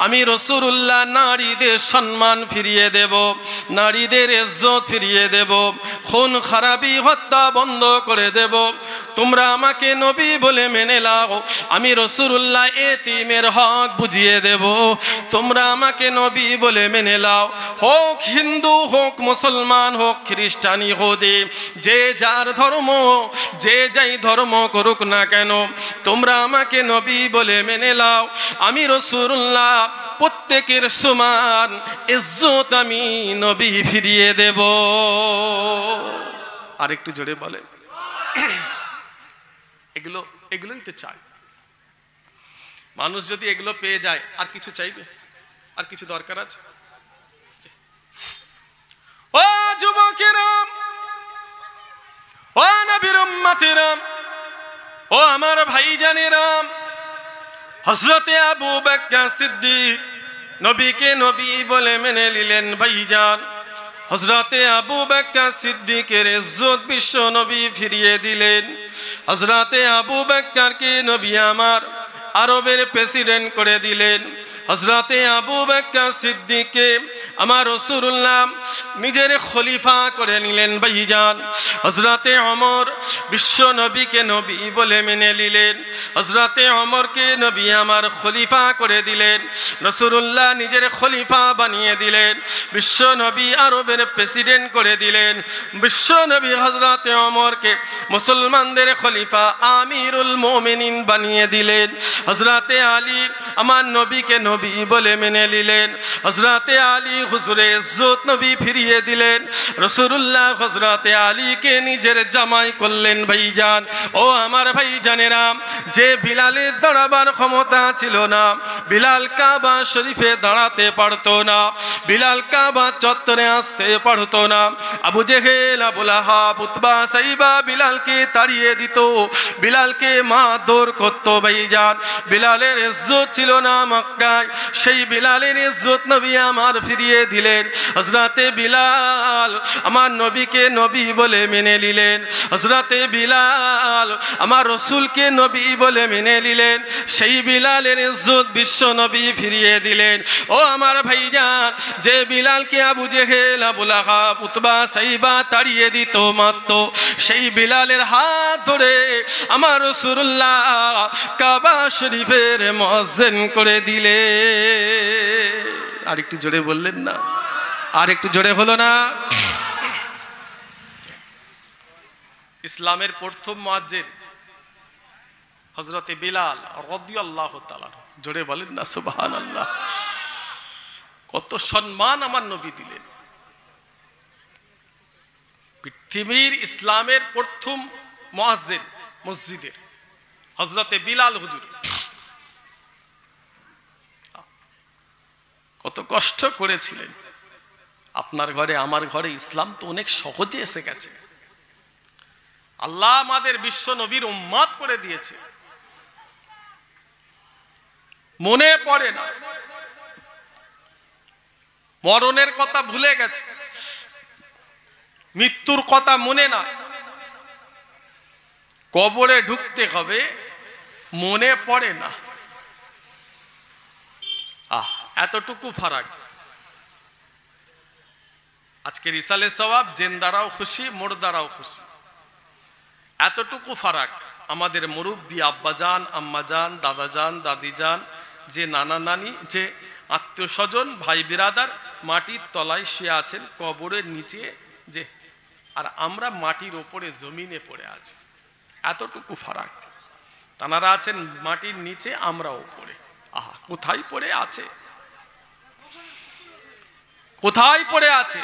আমি রাসূলুল্লাহ নারীদের সম্মান ফিরিয়ে দেব, নারীদের ইজ্জত ফিরিয়ে দেব, খুন খারাপি হত্যা বন্ধ করে দেব। তোমরা আমাকে নবী বলে মেনে নাও, আমি রাসূলুল্লাহ এতিমের হক বুঝিয়ে দেব। তোমরা আমাকে নবী বলে মেনে নাও, হোক হিন্দু হোক মুসলমান হোক খ্রিস্টান ইহুদি, যে যার ধর্ম যে যাই ধর্ম করুক না কেন, তোমরা আমাকে নবী বলে মেনে নাও। আমি রাসূলুল্লাহ প্রত্যেকের সমান ইজ্জত আমি নবী ফিরিয়ে দেব। আর একটু জোরে বলেন। এগুলোই তো চাই মানুষ। যদি এগুলো পেয়ে যায় আর কিছু চাইবে? আর কিছু দরকার আছে? ও যুবকেরা, ও নবীর উম্মতেরা, ও আমার ভাইজানেরা, হযরতে আবু বকর সিদ্দিক নবীকে নবী বলে মেনে নিলেন। ভাইজান, হযরতে আবু বকর সিদ্দিকের ইজ্জত বিশ্ব নবী ফিরিয়ে দিলেন। হযরতে আবু বকরকে নবী আমার আরবের প্রেসিডেন্ট করে দিলেন। হযরতে আবু বকর সিদ্দিককে আমার রাসূলুল্লাহ নিজের খলিফা করে নিলেন। ভাইজান, হযরতে ওমর বিশ্ব নবীকে নবী বলে মেনে নিলেন। হযরতে ওমরকে নবী আমার খলিফা করে দিলেন। রাসূলুল্লাহ নিজের খলিফা বানিয়ে দিলেন। বিশ্ব নবী আরবের প্রেসিডেন্ট করে দিলেন। বিশ্ব নবী হযরতে ওমরকে মুসলমানদের খলিফা আমিরুল মুমিনিন বানিয়ে দিলেন। হযরতে আলী আমার নবীকে নবী বলে মেনে নিলেন। হযরতে আলী হুজুরে ইজ্জত নবী ফিরিয়ে দিলেন। রাসূলুল্লাহ হযরতে আলীকে নিজের জামাই করলেন। ভাইজান, ও আমার ভাইজানেরা, যে বিলালের দাঁড়াবার ক্ষমতা ছিল না, বিলাল কাবা শরীফে দাঁড়াতে পারতো না, বিলাল কাবা চত্বরে আসতে পারতো না, আবু জেহেল আবু লাহাব উতবা সাইবা বিলালকে তাড়িয়ে দিত, বিলালকে মারধর করত। ভাইজান, বিলালের ইজ্জত ছিল না মক্কায়, সেই বিলালের ইজ্জত নবী আমার ফিরিয়ে দিলেন। হযরতে বিলাল আমার নবীকে নবী বলে মেনে নিলেন। হযরতে বিলাল আমার রাসূলকে নবী বলে মেনে নিলেন। সেই বিলালের ইজ্জত বিশ্ব নবী ফিরিয়ে দিলেন। ও আমার ভাইজান, যে বিলালকে আবু জেহেল আবু লাহাব উতবা সাইবা তাড়িয়ে দিত মারতো, সেই বিলালের হাত ধরে আমার রাসূলুল্লাহ কাবা শরীফের মুয়াজ্জিন করে দিলে। আর একটু জোরে বললেন না? আর একটু জোরে হলো না? ইসলামের প্রথম মুয়াজ্জিন হযরতে বিলাল রাদিয়াল্লাহু তাআলা। জোরে বলেন না সুবহানাল্লাহ। কত সম্মান আমার নবী দিলেন। পৃথিবীর ইসলামের প্রথম মুয়াজ্জিন মসজিদের হযরতে বিলাল হুজুর কত কষ্ট করেছিলেন। আপনার ঘরে আমার ঘরে ইসলাম তো অনেক সহজে এসে গেছে। আল্লাহ আমাদের বিশ্ব নবীর উম্মত করে দিয়েছে। মনে পড়ে না, মরণের কথা ভুলে গেছে, মৃত্যুর কথা মনে না, কবরে ঢুকতে হবে মনে পড়ে না। এতটুকু ফারাক। আজকে রিসালে সওয়াব জেন্দারাও খুশি, মুর্দারাও খুশি। এতটুকু ফারাক। আমাদের মুরব্বী আব্বাজান আম্মাজান দাদাজান দাদিজান, যে নানা নানি, যে আত্মীয় স্বজন ভাই বিরাদার মাটির তলায় শুয়ে আছেন কবরের নিচে, যে আর আমরা মাটির ওপরে জমিনে পড়ে আছি। এতটুকু ফারাক। তানারা আছেন মাটির নিচে, আমরা ওপরে। কোথায় পড়ে আছে, কোথায় পড়ে আছে?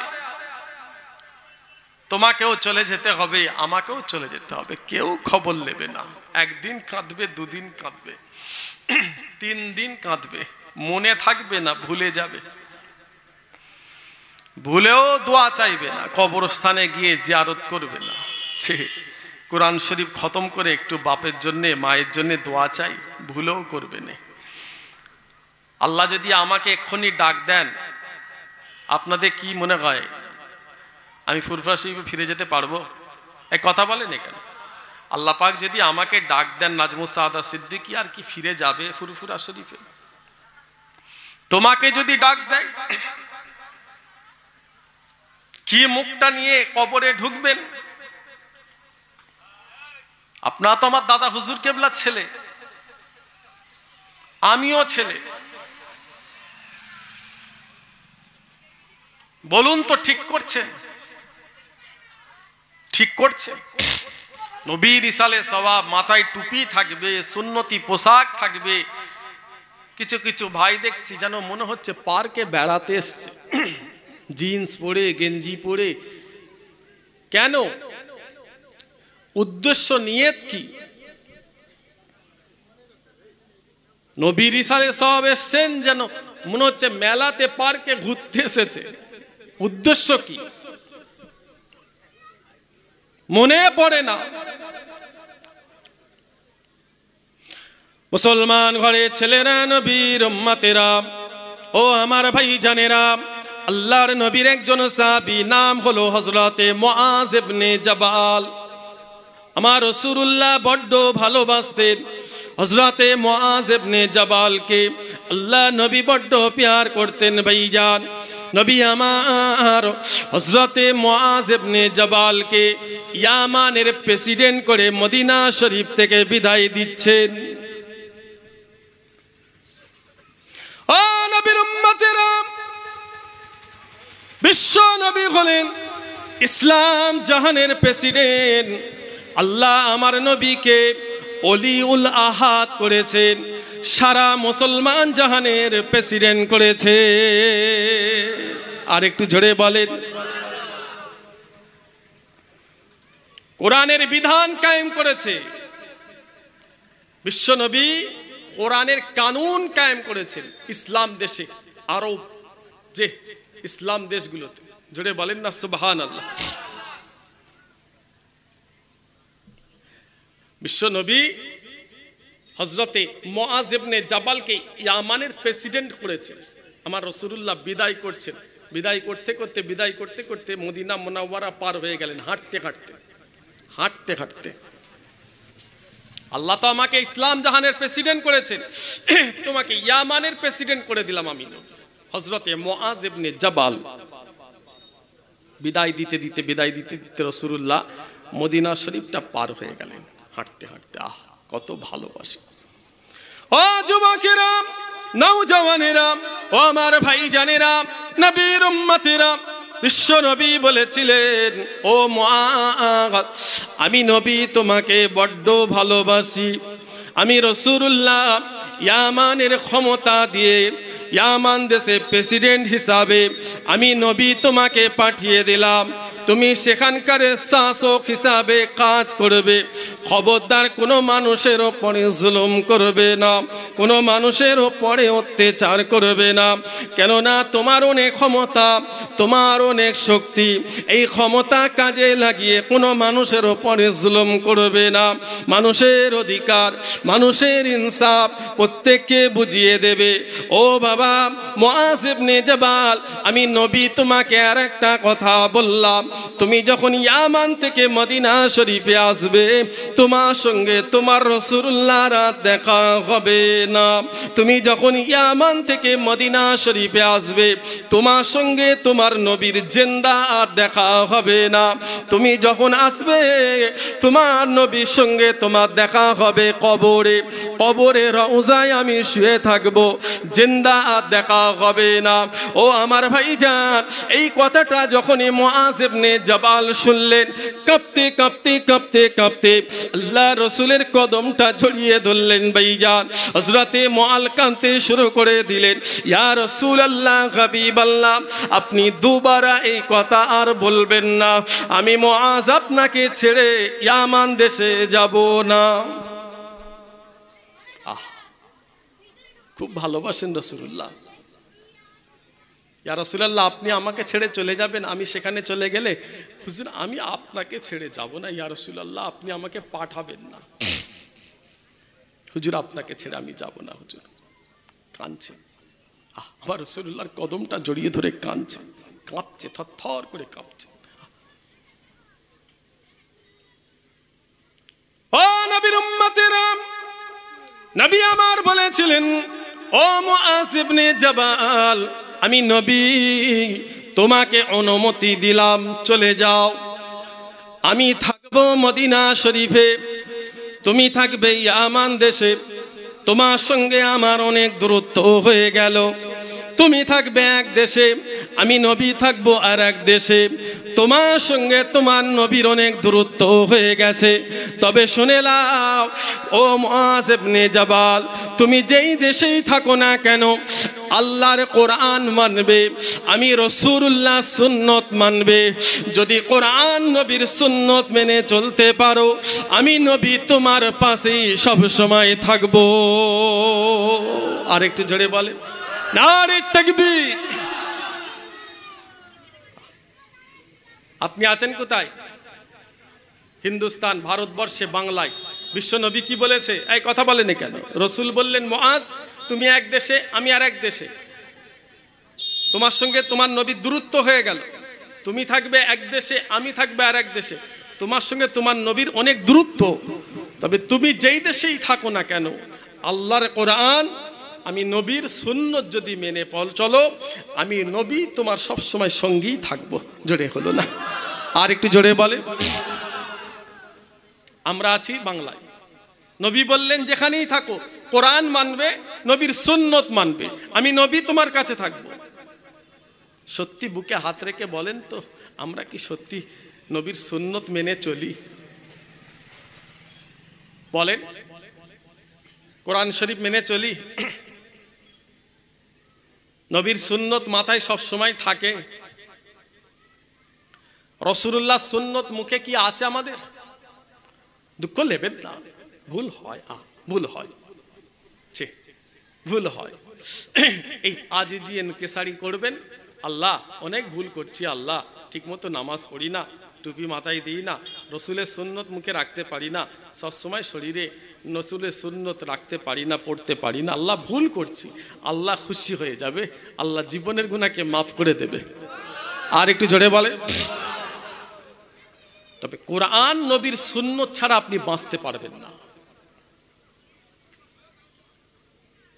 তোমাকেও চলে যেতে হবে, আমাকেও চলে যেতে হবে। কেউ খবর নেবে না। একদিন কাঁদবে, দুদিন কাঁদবে, 3 দিন কাঁদবে, মনে থাকবে না, ভুলে যাবে। ভুলেও দোয়া চাইবে না, কবরস্থানে গিয়ে জিয়ারত করবে না। কোরআন শরীফ খতম করে একটু বাপের জন্য মায়ের জন্য দোয়া চাই, ভুলেও করবে না। আল্লাহ যদি আমাকে এক্ষুনি ডাক দেন, আপনাদের কি মনে হয় আমি ফুরফুরা শরীফে ফিরে যেতে পারবো? এই কথা বলেন কেন? আল্লাহ পাক যদি আমাকে ডাক দেন নাজমুস সাআদা সিদ্দিকী, আর কি ফিরে যাবে ফুরফুরা শরীফে? তোমাকে যদি ডাক দেয়, কি মুখটা নিয়ে কবরে ঢুকবেন? আপনারা তো আমার দাদা হুজুর কেবলার ছেলে, আমিও ছেলে। বলুন তো ঠিক করছেন? ঠিক করছে? নবীর ইসালে সওয়াব, মাথায় টুপি থাকবে, সুন্নতি পোশাক থাকবে। কিছু কিছু ভাই দেখছি যেন মনে হচ্ছে পার্কে বেড়াতে এসছে, জিন্স পরে গেঞ্জি পরে। কেন? উদ্দেশ্য নিয়ত কি? নবীর ইসালে সওয়াব এসছেন যেন মনে হচ্ছে মেলাতে পার্কে ঘুরতে এসেছে। উদ্দেশ্য কি মনে পড়ে না। মুসলমান ঘরে ছেলেরা, নবীর উম্মতেরা, ও আমার ভাই জানেরা, আল্লাহর নবীর একজন সাহাবী, নাম হলো হযরতে মুআজ ইবনে জাবাল। আমার রাসূলুল্লাহ বড্ড ভালোবাসতেন হযরতে মুআজ ইবনে জাবালকে। আল্লাহ নবী বড্ড প্যার করতেন ভাইজান। নবী আমার হযরতে মুআজ ইবনে জাবালকে ইয়ামানের প্রেসিডেন্ট করে মদিনা শরীফ থেকে বিদায় দিচ্ছেন। ও নবীর উম্মতেরা, বিশ্ব নবী হলেন ইসলাম জাহানের প্রেসিডেন্ট। আল্লাহ আমার নবীকে ওলিউল আহাদ করেছেন, সারা মুসলমান জাহানের প্রেসিডেন্ট করেছে। আর একটু জোরে বলেন। কোরআনের বিধান কায়েম করেছে বিশ্ব নবী, কোরআনের কানুন কায়েম করেছেন ইসলাম দেশে, আরব যে ইসলাম দেশগুলোতে। জোরে বলেন না সুবহানাল্লাহ। বিশ্ব নবী হযরতে মুআজ ইবনে জাবালকে ইয়ামানের প্রেসিডেন্ট করেছেন। আমার রাসূলুল্লাহ বিদায় করছেন। বিদায় করতে করতে মদিনা মুনাওয়ারা পার হয়ে গেলেন, হাঁটতে হাঁটতে। আল্লাহ তো আমাকে ইসলাম জাহানের প্রেসিডেন্ট করেছেন, তোমাকে ইয়ামানের প্রেসিডেন্ট করে দিলাম আমি। হযরতে মুআজ ইবনে জাবাল বিদায় দিতে রাসূলুল্লাহ মদিনা শরীফটা পার হয়ে গেলেন হাঁটতে। আহ কত ভালোবাসে। ও যুবকেরা, নওজওয়ানেরা, ও আমার ভাইজানেরা, নবীর উম্মতেরা, বিশ্ব নবী বলেছিলেন, ও মুআজ, আমি নবী তোমাকে বড্ড ভালোবাসি। আমি রাসূলুল্লাহ ইয়ামানের ক্ষমতা দিয়ে ইয়ামান দেশে প্রেসিডেন্ট হিসাবে আমি নবী তোমাকে পাঠিয়ে দিলাম। তুমি সেখানকার শাসক হিসাবে কাজ করবে। খবরদার কোনো মানুষের ওপরে জুলুম করবে না, কোনো মানুষের ওপরে অত্যাচার করবে না। কেননা তোমার অনেক ক্ষমতা, তোমার অনেক শক্তি, এই ক্ষমতা কাজে লাগিয়ে কোনো মানুষের ওপরে জুলুম করবে না। মানুষের অধিকার, মানুষের ইনসাফ প্রত্যেককে বুঝিয়ে দেবে। ও বাবা মুআজ ইবনে জাবাল, আমি নবী তোমাকে আর একটা কথা বললাম, তুমি যখন ইয়ামান থেকে মদিনা শরীফে আসবে, তোমার সঙ্গে তোমার রাসূলুল্লাহর দেখা হবে না। তুমি যখন ইয়ামান থেকে মদিনা শরীফে আসবে, তোমার সঙ্গে তোমার নবীর জিন্দা দেখা হবে না। তুমি যখন আসবে, তোমার নবীর সঙ্গে তোমার দেখা হবে কবরে। কবরে রওজায় আমি শুয়ে থাকবো, জিন্দা দেখা হবে না। ও আমার ভাইজান, এই কথাটা যখনই মুআজ ইবনে জাবাল শুনলেন, কাঁপতে আল্লাহ রাসূলের কদমটা জড়িয়ে ধরলেন ভাইজান। হযরতে মুআজ কাঁদতে শুরু করে দিলেন, ইয়া রাসূলুল্লাহ, হাবিবাল্লাহ, আপনি দুবারা এই কথা আর বলবেন না। আমি মুআজ আপনাকে ছেড়ে ইয়ামান দেশে যাব না। খুব ভালোবাসেন রাসূলুল্লাহ। ইয়া রাসূলুল্লাহ, আপনি আমাকে ছেড়ে চলে যাবেন, আমি সেখানে চলে গেলে হুজুর আমি আপনাকে ছেড়ে যাব না। ইয়া রাসূলুল্লাহ, আপনি আমাকে পাঠাবেন না। হুজুর আপনাকে ছেড়ে আমি যাব না। হুজুর কাঁদছে, আমার রাসূলুল্লাহর কদমটা জড়িয়ে ধরে কাঁদছে, থরথর করে কাঁপছে। ও নবীর উম্মতেরা, নবী আমার বলেছিলেন, ও মুআজ ইবনে জাবাল, আমি নবী তোমাকে অনুমতি দিলাম, চলে যাও। আমি থাকবো মদিনা শরীফে, তুমি থাকবে ইয়ামান দেশে। তোমার সঙ্গে আমার অনেক দূরত্ব হয়ে গেল। তুমি থাকবে এক দেশে, আমি নবী থাকবো আর এক দেশে। তোমার সঙ্গে তোমার নবীর অনেক দূরত্ব হয়ে গেছে। তবে শুনে নাও ও মুআজ ইবনে জাবাল, তুমি যেই দেশেই থাকো না কেন, আল্লাহর কোরআন মানবে, আমি রাসূলুল্লাহ সুন্নত মানবে। যদি কোরআন নবীর সুন্নত মেনে চলতে পারো, আমি নবী তোমার পাশেই সব সময় থাকবো। আর একটু জোরে বলে নারে তাকবীর। আপনি আছেন কোথায়? হিন্দুস্তান, ভারতবর্ষে, বাংলায়। বিশ্ব নবী কি বলেছে? এই কথা বলেন কেন? রসুল বললেন, মুআজ তুমি এক দেশে, আমি আর এক দেশে। তোমার সঙ্গে তোমার নবীর দূরত্ব হয়ে গেল। তুমি থাকবে এক দেশে, আমি থাকবে আর এক দেশে। তোমার সঙ্গে তোমার নবীর অনেক দূরত্ব। তবে তুমি যেই দেশেই থাকো না কেন, আল্লাহর কোরআন, আমি নবীর সুন্নত যদি মেনে চলো, আমি নবী তোমার সব সময় সঙ্গেই থাকবো। জোরে হলো না? আর একটু জোরে বলে। আমরা আছি বাংলায়। নবী বললেন যেখানেই থাকো কোরআন মানবে, নবীর সুন্নত মানবে, আমি নবী তোমার কাছে থাকবো। সত্যি বুকে হাত রেখে বলেন তো, আমরা কি সত্যি নবীর সুন্নত মেনে চলি? বলেন, কোরআন শরীফ মেনে চলি? নবীর সুন্নত মাথায় সব সময় থাকে? রাসূলুল্লাহ সুন্নত মুখে কি আছে আমাদের? দুঃখ নেবেন না, ভুল হয়, ভুল হয়, ভুল হয়। এই আজিজি এনকেসারি করবেন, আল্লাহ অনেক ভুল করছি, আল্লাহ ঠিকমতো নামাজ পড়ি না, টুপি মাথায় দিই না, রসুলের সুন্নত মুখে রাখতে পারি না, সবসময় শরীরে রসুলের সুন্নত রাখতে পারি না, পড়তে পারি না, আল্লাহ ভুল করছি। আল্লাহ খুশি হয়ে যাবে, আল্লাহ জীবনের গুনাহকে মাফ করে দেবে। আর একটু জোরে বলে। তবে কোরআন নবীর সুন্নত ছাড়া আপনি বাঁচতে পারবেন না।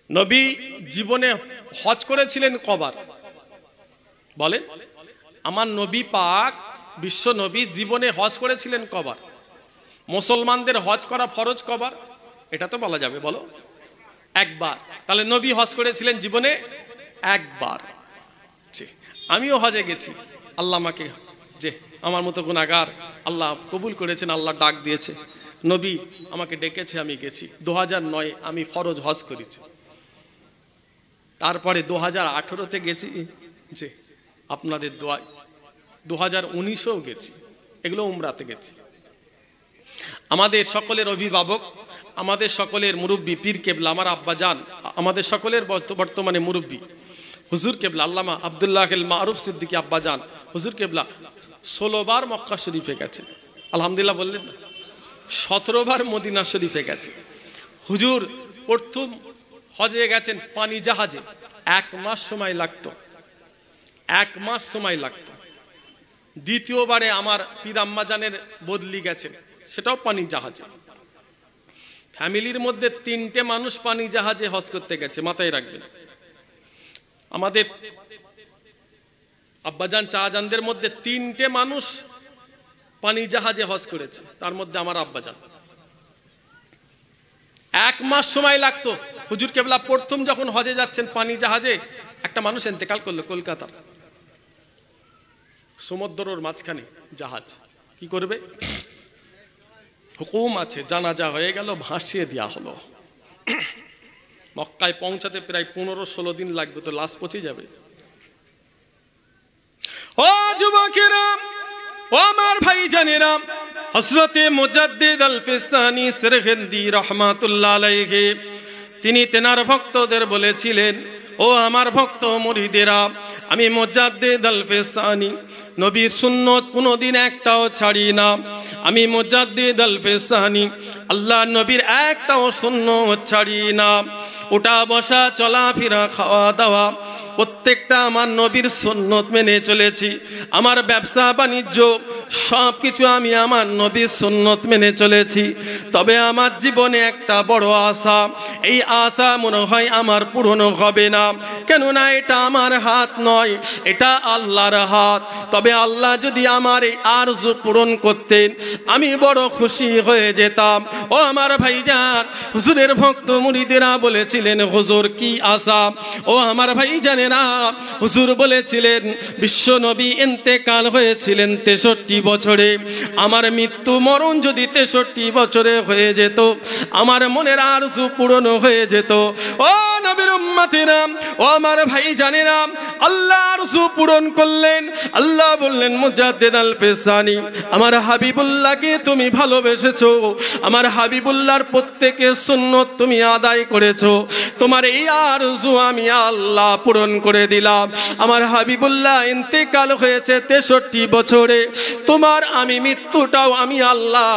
নবী জীবনে হজ করেছিলেন কবার? বলেন, আমার নবী পাক বিশ্ব নবী জীবনে হজ করেছিলেন কবার? মুসলমানদের হজ করা ফরজ কবার? এটা তো বলা যাবে, বলো। একবার। তাহলে নবী হজ করেছিলেন জীবনে একবার। আমিও হজে গেছি, আল্লাহ আমাকে, যে আমার মতো গুনাহগার, আল্লাহ কবুল করেছেন, আল্লাহ ডাক দিয়েছে, নবী আমাকে ডেকেছে, আমি গেছি। 2009 আমি ফরজ হজ করেছি। তারপরে 2018-তে গেছি, যে আপনাদের দোয়ায়। 2019-এও গেছি, এগুলো উমরাতে গেছি। আমাদের সকলের অভিভাবক, আমাদের সকলের মুরব্বী পীর কেবলা, আমার আব্বা জান, আমাদের সকলের বর্তমানে মুরব্বী হুজুর কেবলা আল্লামা আব্দুল্লাহ আল মারুফ সিদ্দিকী আব্বা জান হুজুর কেবলা 16 বার মক্কা শরীফে গেছে। আলহামদুলিল্লাহ বললেন না? 17 বার মদিনা শরীফে গেছে। হুজুর প্রথম হজে গেছেন পানি জাহাজে, 1 মাস সময় লাগতো, 1 মাস সময় লাগতো। দ্বিতীয়বারে আমার পীর আম্মা জানের বদলি গেছেন, সেটাও পানি জাহাজে। ফ্যামিলির মধ্যে 3টে মানুষ পানি জাহাজে হজ করতে গেছে, মাথায় রাখবেন। আমাদের আব্বাজান চাচাজানদের মধ্যে 3টে মানুষ পানি জাহাজে হজ করেছে, তার মধ্যে আমার আব্বাজান। 1 মাস সময় লাগতো। হুজুর কেবলা প্রথম যখন হজে যাচ্ছেন পানি জাহাজে, একটা মানুষ ইন্তেকাল করলো কলকাতার, সমুদ্রের মাঝখানে জাহাজ। কি করবে? হুকুম আছে, জানাজা হয়ে গেল, ভাসিয়ে দেওয়া হলো। মক্কায় পৌঁছাতে প্রায় 15-16 দিন লাগবে, তো লাশ পচে যাবে। ও যুবকেরা, ও আমার ভাইজানেরা, হযরতে মুজাদ্দিদ আল-ফিসানি সিরহিন্দি রাহমাতুল্লাহ আলাইহি তিনি তেনার ভক্তদের বলেছিলেন, ও আমার ভক্ত মুরিদেরা, আমি মুজাদ্দিদ আল-ফিসানি নবীর সুন্নত কোনোদিন একটাও ছাড়ি না। আমি মুজাদ্দিদ আল-ফিসানি আল্লাহ নবীর একটাও সুন্নত ছাড়ি না। ওটা বসা, চলাফেরা, খাওয়া দাওয়া প্রত্যেকটা আমার নবীর সুন্নত মেনে চলেছি। আমার ব্যবসা বাণিজ্য সব কিছু আমি আমার নবীর সুন্নত মেনে চলেছি। তবে আমার জীবনে একটা বড় আশা, এই আশা মনে হয় আমার পূরণ হবে না, কেননা এটা আমার হাত নয়, এটা আল্লাহর হাত। তবে আল্লাহ যদি আমার এই আরজু পূরণ করতেন, আমি বড় খুশি হয়ে যেতাম। ও আমার ভাইজান, হুজুরের ভক্ত মুরিদেরা বলেছিলেন, হুজুর কি আশা? ও আমার ভাইজানেরা, হুজুর বলেছিলেন বিশ্ব নবী ইন্তেকাল হয়েছিলেন 63 বছরে। আমার মৃত্যু মরণ যদি 63 বছরে হয়ে যেত, আমার মনের আরজু পূরণ হয়ে যেত। ও নবীর উম্মতিরা, ও আমার ভাইজানেরা, আল্লাহ আরজু পূরণ করলেন। আল্লাহ বললেন, মুজাদ্দিদ আল পেসানি, আমার হাবিবুল্লাহকে তুমি ভালোবেসেছো, আমার হাবিবুল্লাহর প্রত্যেকের সুন্নত তুমি আদায় করেছো, তোমার এই আরজু আমি আল্লাহ পূরণ করে দিলাম। আমার হাবিবুল্লাহ ইন্তেকাল হয়েছে 63 বছরে, তোমার আমি মৃত্যুটাও আমি আল্লাহ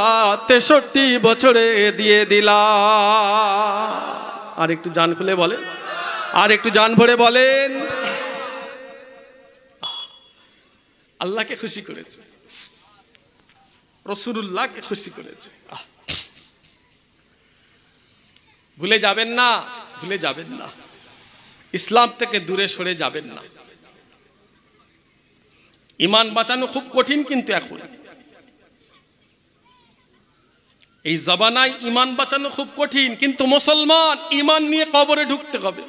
63 বছরে দিয়ে দিলাম। আর একটু জান খুলে বলেন, আর একটু জান ভরে বলেন। আল্লাহকে খুশি করেছে, রাসূলুল্লাহকে খুশি করেছে। ভুলে যাবেন না, ভুলে যাবেন না, ইসলাম থেকে দূরে সরে যাবেন না। ঈমান বাঁচানো খুব কঠিন, কিন্তু এখন এই জবানায় ঈমান বাঁচানো খুব কঠিন, কিন্তু মুসলমান ঈমান নিয়ে কবরে ঢুকতে হবে।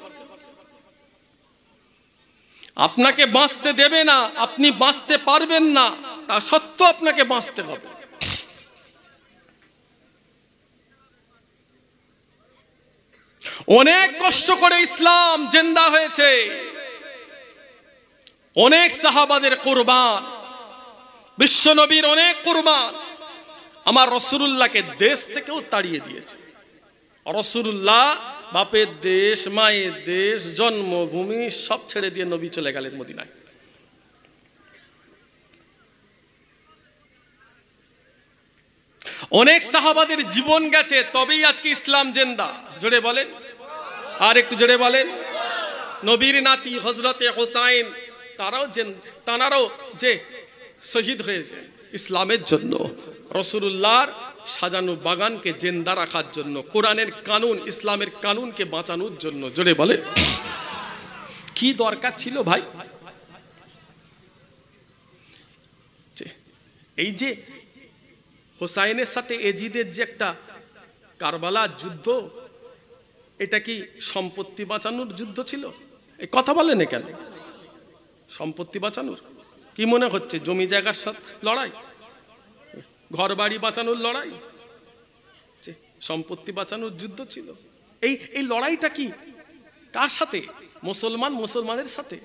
আপনাকে বাঁচতে দেবে না, আপনি বাঁচতে পারবেন না, তা সত্ত্বেও আপনাকে বাঁচতে হবে। অনেক কষ্ট করে ইসলাম জিন্দা হয়েছে, অনেক সাহাবাদের কুরবান, বিশ্ব নবীর অনেক কুরবান। আমার রাসূলুল্লাহকে দেশ থেকেও তাড়িয়ে দিয়েছে। রাসূলুল্লাহ বাপের দেশ, মায়ের দেশ, জন্মভূমি সব ছেড়ে দিয়ে নবী চলে গেলেন মদিনায়। অনেক সাহাবাদের জীবন গেছে, তবেই আজকে ইসলাম জিন্দা। জোরে বলেন, আর একটু জোরে বলেন। নবীর নাতি হযরতে হুসাইন, তারাও যে শহীদ হয়েছে ইসলামের জন্য, রাসূলুল্লাহর সাজানো বাগানকে জিন্দা রাখার জন্য, কোরআনের কানুন, ইসলামের কানুনকে বাঁচানোর জন্য। জোরে বলেন, কি দরকার ছিল ভাই? এই যে হোসাইনের সাথে এজিদের যে একটা কারবালার যুদ্ধ, এটা কি সম্পত্তি বাঁচানোর যুদ্ধ ছিল? এই কথা বলেন কেন? সম্পত্তি বাঁচানোর কি মনে হচ্ছে? জমি জায়গার সাথে লড়াই, ঘর বাড়ি বাঁচানোর লড়াই, সম্পত্তি বাঁচানোর যুদ্ধ ছিল। এই লড়াইটা কি কার সাথে? মুসলমানের সাথে,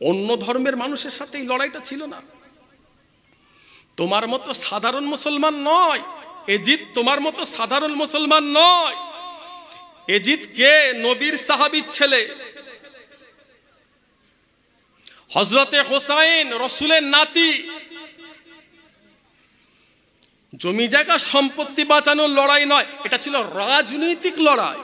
অন্য ধর্মের মানুষের সাথে এই লড়াইটা ছিল না। তোমার মতো সাধারণ মুসলমান নয় এজিদ, তোমার মতো সাধারণ মুসলমান নয়। এজিদ কে? নবীর সাহাবীর ছেলে, হযরতে হুসাইন রাসূলের নাতি। জমি জায়গা সম্পত্তি বাঁচানোর লড়াই নয়, এটা ছিল রাজনৈতিক লড়াই।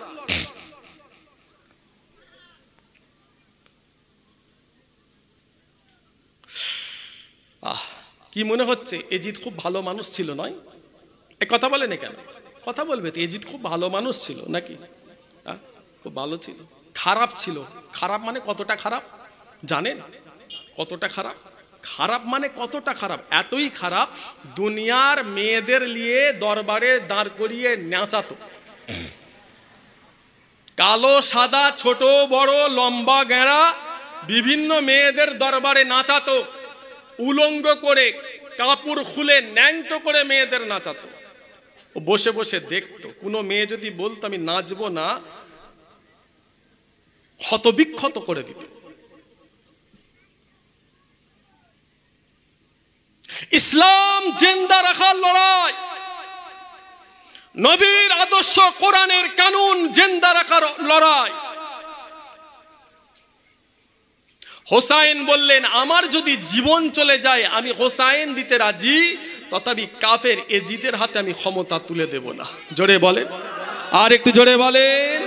কি মনে হচ্ছে এজিদ খুব ভালো মানুষ ছিল? নয়, এই কথা বলে না কেন? কথা বলবে তো, এজিদ খুব ভালো মানুষ ছিল নাকি? খুব ভালো ছিল? খারাপ ছিল? খারাপ মানে কতটা খারাপ জানেন? কতটা খারাপ? খারাপ মানে কতটা খারাপ? এতই খারাপ, দুনিয়ার মেয়েদের নিয়ে দরবারে দাঁড় করিয়ে নাচাতো। কালো সাদা, ছোট বড়, লম্বা গেঁড়া বিভিন্ন মেয়েদের দরবারে নাচাতো, উলঙ্গ করে, কাপড় খুলে ন্যাংটো করে মেয়েদের নাচাতো। ও বসে বসে দেখতো। কোনো মেয়ে যদি বলতো আমি নাচবো না, ক্ষতবিক্ষত করে দিত। ইসলাম জিন্দা রাখার লড়াই, নবীর আদর্শ কোরআনের কানুন জিন্দা রাখার লড়াই। হোসাইন বললেন, আমার যদি জীবন চলে যায় আমি হোসাইন দিতে রাজি, তথাপি কাফের এজিদের হাতে আমি ক্ষমতা তুলে দেব না। জোরে বলেন, আর একটু জোরে বলেন।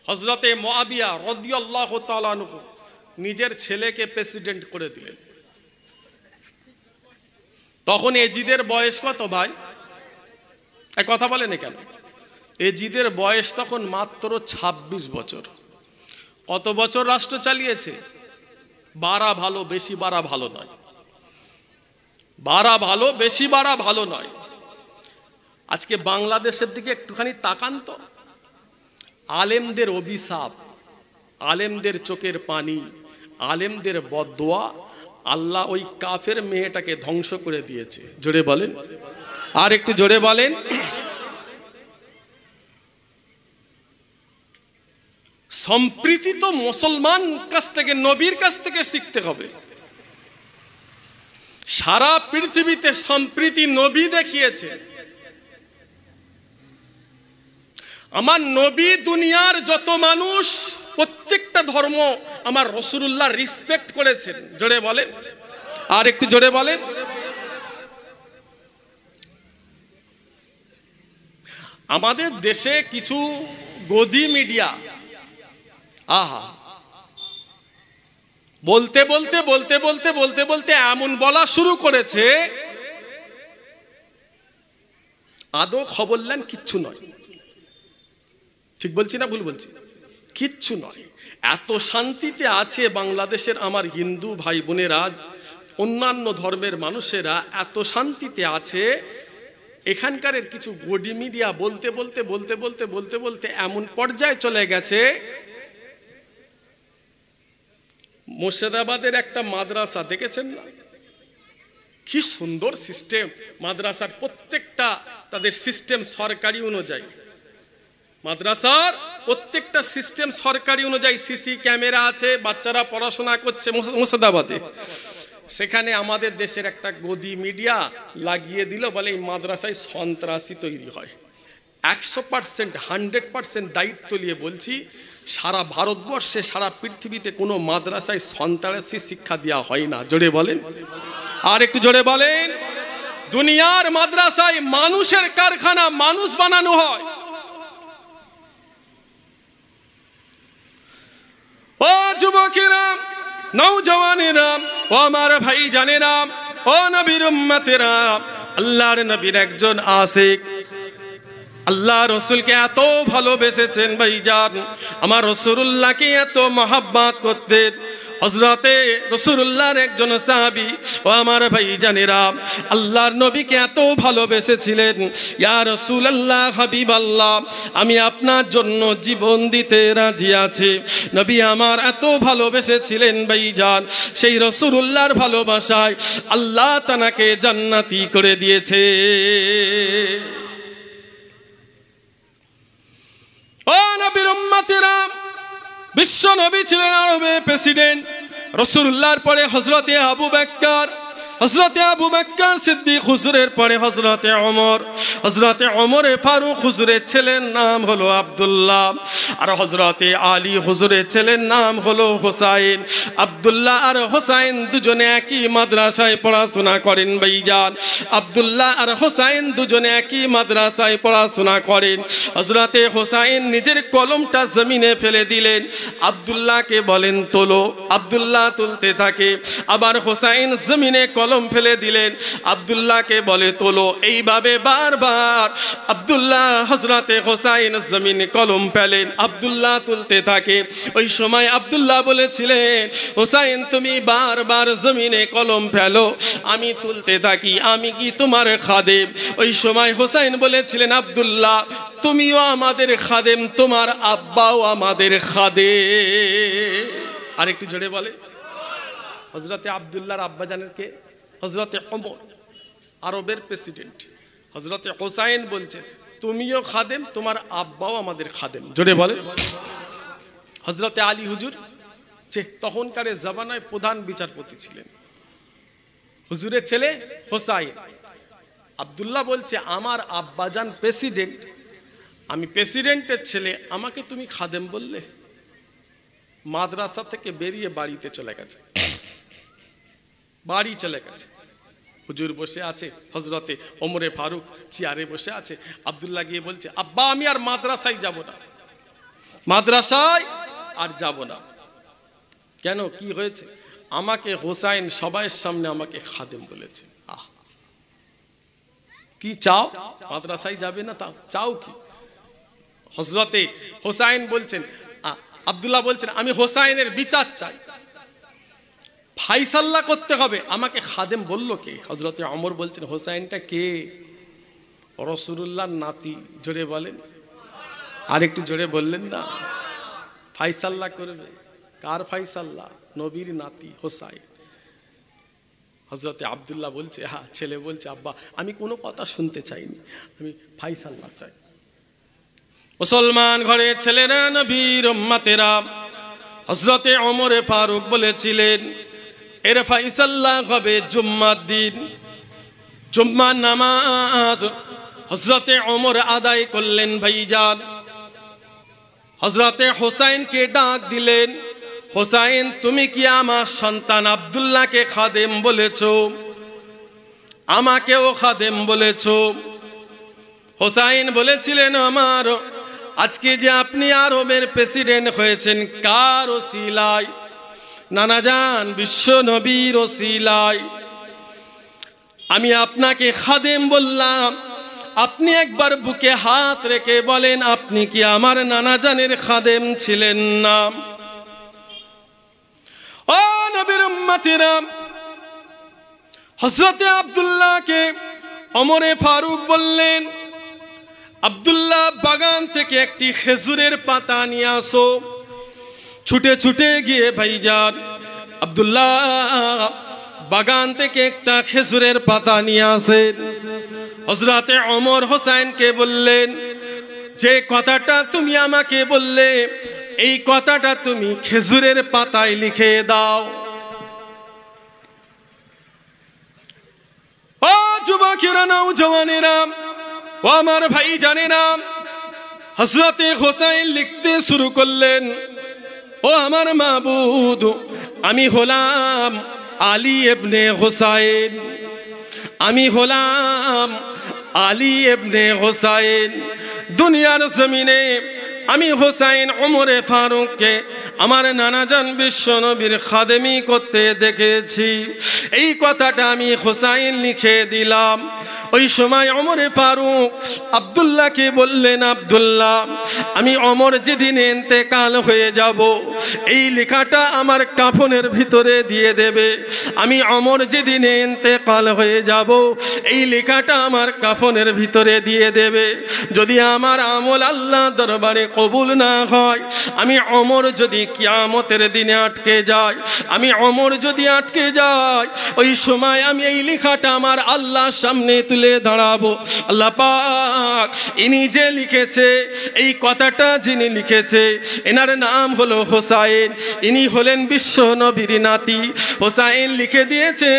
হযরতে মুআবিয়া রাদিয়াল্লাহু তাআলা আনহু নিজের ছেলেকে প্রেসিডেন্ট করে দিলেন। তখন এজিদের বয়স কত ভাই? এক কথা বলেন কেন? এজিদের বয়স তখন মাত্র 26 বছর। কত বছর রাষ্ট্র চালিয়েছে? 12 ভালো, বেশি 12 ভালো নয়। 12 ভালো, বেশি 12 ভালো নয়। আজকে বাংলাদেশের দিকে একটুখানি তাকান তো। আলেমদের অভিশাপ, আলেমদের চোখের পানি, আলেমদের বদদোয়া, আল্লাহ ওই কাফের মেয়েটাকে ধ্বংস করে দিয়েছে। জোরে বলেন, আর একটু জোরে বলেন। সম্প্রীতি তো মুসলমান কাছ থেকে, নবীর কাছ থেকে শিখতে হবে। সারা পৃথিবীতে সম্প্রীতি নবী দেখিয়েছে। আমার নবী দুনিয়ার যত মানুষ, প্রত্যেকটা ধর্ম আমার রাসূলুল্লাহ রেসপেক্ট করেছেন। জোরে বলেন, আর একটু জোরে বলেন। আমাদের দেশে কিছু গদি মিডিয়া আহা বলতে বলতে বলতে বলতে বলতে বলতে এমন বলা শুরু করেছে, আদৌ খবর নেন কিচ্ছু নয়। ঠিক বলছি না ভুল বলছি? কিচ্ছু নয়। এত শান্তিতে আছে বাংলাদেশের আমার হিন্দু ভাই বোনেরা, অন্যান্য ধর্মের মানুষেরা এত শান্তিতে আছে। এখানকার কিছু গদি মিডিয়া বলতে বলতে বলতে বলতে বলতে বলতে এমন পর্যায়ে চলে গেছে, মুর্শিদাবাদের একটা মাদ্রাসা দেখেছেন না? কি সুন্দর সিস্টেম মাদ্রাসার, প্রত্যেকটা তাদের সিস্টেম সরকারি অনুযায়ী। মাদ্রাসার প্রত্যেকটা সিস্টেম সরকারি অনুযায়ী, সিসি ক্যামেরা আছে, বাচ্চারা পড়াশোনা করছে মুর্শিদাবাদে। সেখানে আমাদের দেশের একটা গদি মিডিয়া লাগিয়ে দিল, বলে এই মাদ্রাসায় সন্ত্রাসী তৈরি হয়। 100% 100% দায়িত্ব নিয়ে বলছি, সারা ভারতবর্ষে সারা পৃথিবীতে কোনো মাদ্রাসায় সন্ত্রাসী শিক্ষা দেওয়া হয় না। জোরে বলেন, আর একটু জোরে বলেন। দুনিয়ার মাদ্রাসায় মানুষের কারখানা, মানুষ বানানো হয়। ও যুবকেরা, নওজওয়ানেরা, ও আমার ভাই জানেরা, ও নবীর উম্মতেরা, আল্লাহর নবীর একজন আশিক, আল্লাহ রসুলকে এত ভালোবেসেছেন ভাইজান, আমার রাসূলুল্লাহকে এত মহব্বত করতেন। হযরতে রাসূলুল্লাহর একজন সাহাবী, ও আমার ভাইজানেরা, আল্লাহর নবীকে এত ভালোবেসেছিলেন। ইয়া রাসূলুল্লাহ, হাবিবাল্লাহ, আমি আপনার জন্য জীবন দিতে রাজি আছি। নবী আমার এত ভালোবেসেছিলেন ভাইজান, সেই রাসূলুল্লাহর ভালোবাসায় আল্লাহ তানাকে জান্নাতি করে দিয়েছে। ও নবীর উম্মতেরা, বিশ্ব নবী ছিলেন আরবে প্রেসিডেন্ট। রাসূলুল্লাহর পরে হযরতে আবু বকর, হযরতে আবু বকর সিদ্দিক হুজুরের পরে হযরতে ওমর, হযরতে ওমর ফারুক হুজুরের ছেলের নাম হলো আব্দুল্লাহ, আর হযরতে আলী হুজুরের ছেলের নাম হলো হোসাইন। আব্দুল্লাহ আর হোসাইন দুজনে একই মাদ্রাসায় পড়াশোনা করেন ভাইজান। আব্দুল্লাহ আর হোসাইন দুজনে একই মাদ্রাসায় পড়াশোনা করেন। হযরতে হোসাইন নিজের কলমটা জমিনে ফেলে দিলেন, আব্দুল্লাহকে বলেন তোলো। আব্দুল্লাহ তুলতে থাকে, আবার হোসাইন জমিনে কলম ফেলে দিলেন, আব্দুল্লাহকে বলে তোলো। এইভাবে বারবার আব্দুল্লাহ, হযরতে হোসাইন জমিনে কলম ফেলেন, আব্দুল্লাহ তুলতে থাকে। ওই সময় আব্দুল্লাহ বলেছিলেন, হোসাইন তুমি বারবার জমিনে কলম ফেলো, আমি তুলতে থাকি, আমি কি তোমার খাদেম? ওই সময় হোসাইন বলেছিলেন, আব্দুল্লাহ তুমিও আমাদের খাদেম, তোমার আব্বাও আমাদের খাদেম। আর একটু জোরে বলে। হযরতে আব্দুল্লাহর আব্বা জানেন কে? হযরতে ওমর, আরবের প্রেসিডেন্ট। হযরতে হোসাইন বলছে তুমিও খাদেম, তোমার আব্বাও আমাদের খাদেম। জোরে বলে। হযরতে আলী হুজুর, যে তখনকার জামানায় প্রধান বিচারপতি ছিলেন, হুজুরের ছেলে হোসাইন। আব্দুল্লাহ বলছে আমার আব্বাজান প্রেসিডেন্ট, আমি প্রেসিডেন্টের ছেলে, আমাকে তুমি খাদেম বললে? মাদ্রাসা থেকে বেরিয়ে বাড়িতে চলে গেছে, বাড়ি চলে গেছে। হুজুর বসে আছে, হজরতে ওমরে ফারুক চেয়ারে বসে আছে। আব্দুল্লাহ গিয়ে বলছে, আব্বা আমি আর মাদ্রাসায় যাব না, মাদ্রাসায় আর যাব না। কেন, কি হয়েছে? আমাকে হোসাইন সবাইয়ের সামনে আমাকে খাদেম বলেছে। আহ, কি চাও? মাদ্রাসায় যাবে না, তাও চাও কি? হজরতে হোসাইন বলছেন, আব্দুল্লাহ বলছেন, আমি হোসাইনের বিচার চাই, ফাইসাল্লা করতে হবে। আমাকে খাদেম বললো কে? হজরতে ওমর বলছেন, হোসাইনটা কে? রাসূলুল্লাহর নাতি। জোরে বলেন, আর একটু জোরে বললেন না। ফাইসাল্লা করবে, কার ফাইসাল্লা? নবীর নাতি হোসাইন। হজরতে আব্দুল্লাহ বলছে, হ্যাঁ, ছেলে বলছে, আব্বা আমি কোনো কথা শুনতে চাইনি, আমি ফাইসাল্লা চাই। মুসলমান ঘরের ছেলেরা, নবীর উম্মতেরা, হযরতে ওমর ফারুক বলেছিলেন এর ফায়সালা হবে জুম্মার দিন। জুম্মার নামাজ হযরতে ওমর আদায় করলেন। ভাইজান, হযরতে হোসাইনকে ডাক দিলেন, হোসাইন তুমি কি আমার সন্তান আব্দুল্লাহকে খাদেম বলেছো? আমাকেও খাদেম বলেছো? হোসাইন বলেছিলেন, আমার আজকে যে আপনি আরবের প্রেসিডেন্ট হয়েছেন কার ওসিলায়? নানা জান বিশ্ব নবীর ওসিলায় আমি আপনাকে খাদেম বললাম। আপনি একবার বুকে হাত রেখে বলেন, আপনি কি আমার নানা জানের খাদেম ছিলেন না? ও নবীর উম্মতিরা, হযরতে আব্দুল্লাহকে ওমরে ফারুক বললেন, আব্দুল্লাহ বাগান থেকে একটি খেজুরের পাতা নিয়ে আসো। ছুটে ছুটে গিয়ে ভাইজান আব্দুল্লাহ বাগান থেকে একটা খেজুরের পাতা নিয়ে আসেন। হযরতে ওমর হোসাইনকে বললেন, যে কথাটা তুমি আমাকে বললে এই কথাটা তুমি খেজুরের পাতায় লিখে দাও। ও যুবকেরা, নওজওয়ানেরা, ও আমার ভাই জানেনা, হযরতে হোসাইন লিখতে শুরু করলেন, ও আমার মাবুদ, আমি হলাম আলী ইবনে হোসাইন, আমি হলাম আলী ইবনে হোসাইন। দুনিয়ার জমিনে আমি হোসাইন ওমরে ফারুককে আমার নানাজান বিশ্ব নবীর খাদেমি করতে দেখেছি। এই কথাটা আমি হোসাইন লিখে দিলাম। ওই সময় ওমরে ফারুক আব্দুল্লাহকে বললেন, আব্দুল্লাহ আমি ওমর যেদিন ইন্তেকাল হয়ে যাব এই লেখাটা আমার কাফনের ভিতরে দিয়ে দেবে। আমি ওমর যেদিন ইন্তেকাল হয়ে যাব এই লেখাটা আমার কাফনের ভিতরে দিয়ে দেবে। যদি আমার আমল আল্লাহ দরবারে কবুল না হয়, আমি ওমর যদি কিয়ামতের দিনে আটকে যাই, আমি ওমর যদি আটকে যাই, ওই সময় আমি এই লেখাটা আমার আল্লাহর সামনে তুলে দাঁড়াবো। আল্লাহ পাক ইনি যে লিখেছে, এই কথাটা যিনি লিখেছে এনার নাম হলো হোসাইন, ইনি হলেন বিশ্ব নবীর নাতি। হোসাইন লিখে দিয়েছে,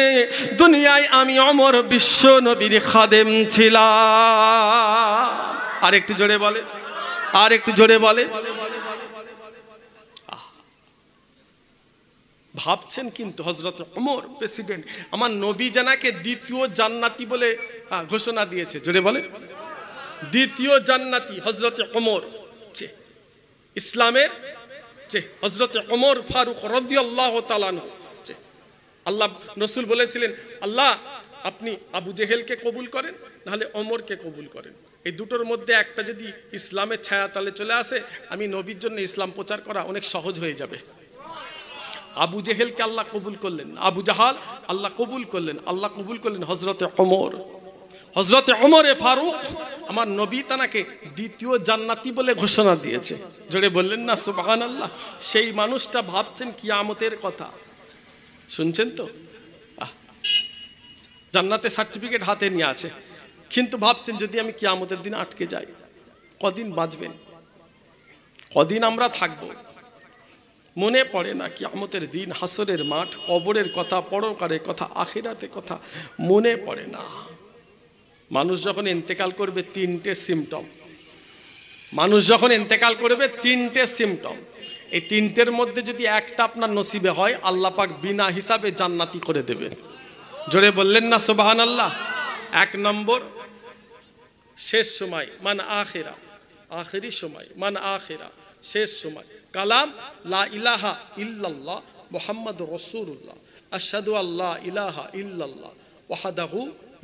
দুনিয়ায় আমি ওমর বিশ্ব নবীর খাদেম ছিলাম। আর একটু জোরে বলে, আর একটু জোরে বলে। ভাবছেন কিন্তু হযরত ওমর প্রেসিডেন্ট, আমার নবী জানাকে দ্বিতীয় জান্নাতি বলে ঘোষণা দিয়েছে। জোরে বলে, দ্বিতীয় জান্নাতি হযরত ওমর। ইসলামের হযরত ওমর ফারুক রাদিয়াল্লাহু তাআলা আনহু। আল্লাহ রাসূল বলেছিলেন, আল্লাহ আপনি আবু জেহেলকে কবুল করেন, নাহলে ওমরকে কবুল করেন। এই দুটোর মধ্যে একটা যদি ইসলামের ছায়াতলে চলে আসে, আমি নবীর জন্য ইসলাম প্রচার করা অনেক সহজ হয়ে যাবে। আবু জেহেলকে আল্লাহ কবুল করলেন, আবু জাহাল আল্লাহ কবুল করলেন, আল্লাহ কবুল করলেন হযরতে ওমর। হযরতে ওমরে ফারুক আমার নবী তানাকে দ্বিতীয় জান্নাতি বলে ঘোষণা দিয়েছে। জোরে বললেন না সুবহানাল্লাহ। সেই মানুষটা ভাবছেন কিয়ামতের কথা, শুনছেন তো? জান্নাতের সার্টিফিকেট হাতে নিয়ে আছে, কিন্তু ভাবছেন যদি আমি কিয়ামতের দিন আটকে যাই, কদিন বাঁচবেন, কদিন আমরা থাকবো। মনে পড়ে না কিয়ামতের দিন, হাসরের মাঠ, কবরের কথা, পরকালের কথা, আখিরাতের কথা মনে পড়ে না। মানুষ যখন ইন্তেকাল করবে তিনটে সিমটম, মানুষ যখন ইন্তেকাল করবে তিনটে সিমটম। এই তিনটের মধ্যে যদি একটা আপনার নসিবে হয়, আল্লাহ পাক বিনা হিসাবে জান্নাতি করে দেবেন। জোরে বললেন না সুবহানাল্লাহ। এক নম্বর শেষ সময়, মান আখিরা, আখেরি সময়, মান আখিরা শেষ সময়। কালাম লা ইলাহা ইল্লাল্লাহ মুহাম্মাদুর রাসূলুল্লাহ, আশহাদু আল্লা ইলাহা ইল্লাল্লাহ ওয়াহদাহু